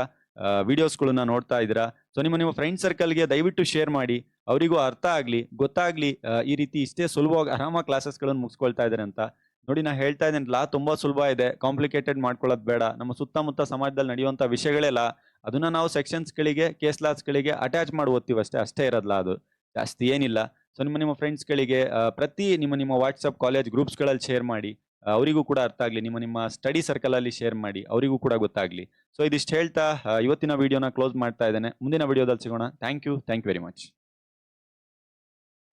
ವಿಡಿಯೋಸ್ಗಳನ್ನ ನೋಡ್ತಾ ಇದ್ದೀರಾ. ಸೊ ನಿಮ್ಮ ಫ್ರೆಂಡ್ ಸರ್ಕಲ್ಗೆ ದಯವಿಟ್ಟು ಶೇರ್ ಮಾಡಿ, ಅವರಿಗೂ ಅರ್ಥ ಆಗಲಿ, ಗೊತ್ತಾಗಲಿ ಈ ರೀತಿ ಇಷ್ಟೇ ಸುಲಭವಾಗಿ ಆರಾಮಾಗಿ ಕ್ಲಾಸಸ್ಗಳನ್ನು ಮುಗಿಸ್ಕೊಳ್ತಾ ಇದ್ದಾರೆ ಅಂತ. ನೋಡಿ, ನಾನು ಹೇಳ್ತಾ ಇದ್ದೇನೆ, ಲಾ ತುಂಬ ಸುಲಭ ಇದೆ, ಕಾಂಪ್ಲಿಕೇಟೆಡ್ ಮಾಡ್ಕೊಳ್ಳೋದು ಬೇಡ. ನಮ್ಮ ಸುತ್ತಮುತ್ತ ಸಮಾಜದಲ್ಲಿ ನಡೆಯುವಂಥ ವಿಷಯಗಳೇ ಲಾ. ಅದನ್ನ ನಾವು ಸೆಕ್ಷನ್ಸ್ಗಳಿಗೆ, ಕೇಸ್ ಲಾಸ್ಗಳಿಗೆ ಅಟ್ಯಾಚ್ ಮಾಡಿ ಓದ್ತೀವಿ ಅಷ್ಟೇ ಇರೋದಿಲ್ಲ, ಅದು ಜಾಸ್ತಿ ಏನಿಲ್ಲ. ಸೊ ನಿಮ್ಮ ಫ್ರೆಂಡ್ಸ್ಗಳಿಗೆ ಪ್ರತಿ ನಿಮ್ಮ ವಾಟ್ಸಪ್ ಕಾಲೇಜ್ ಗ್ರೂಪ್ಸ್ಗಳಲ್ಲಿ ಶೇರ್ ಮಾಡಿ, ಅವರಿಗೂ ಕೂಡ ಅರ್ಥ ಆಗಲಿ. ನಿಮ್ಮ ಸ್ಟಡಿ ಸರ್ಕಲಲ್ಲಿ ಶೇರ್ ಮಾಡಿ, ಅವರಿಗೂ ಕೂಡ ಗೊತ್ತಾಗಲಿ. ಸೊ ಇದಿಷ್ಟು ಹೇಳ್ತಾ ಇವತ್ತಿನ ವಿಡಿಯೋನ ಕ್ಲೋಸ್ ಮಾಡ್ತಾ ಇದ್ದೇನೆ. ಮುಂದಿನ ವಿಡಿಯೋದಲ್ಲಿ ಸಿಗೋಣ. Thank you very much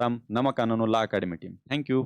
from ನಮ್ಮ Kanoonu law academy team. Thank you.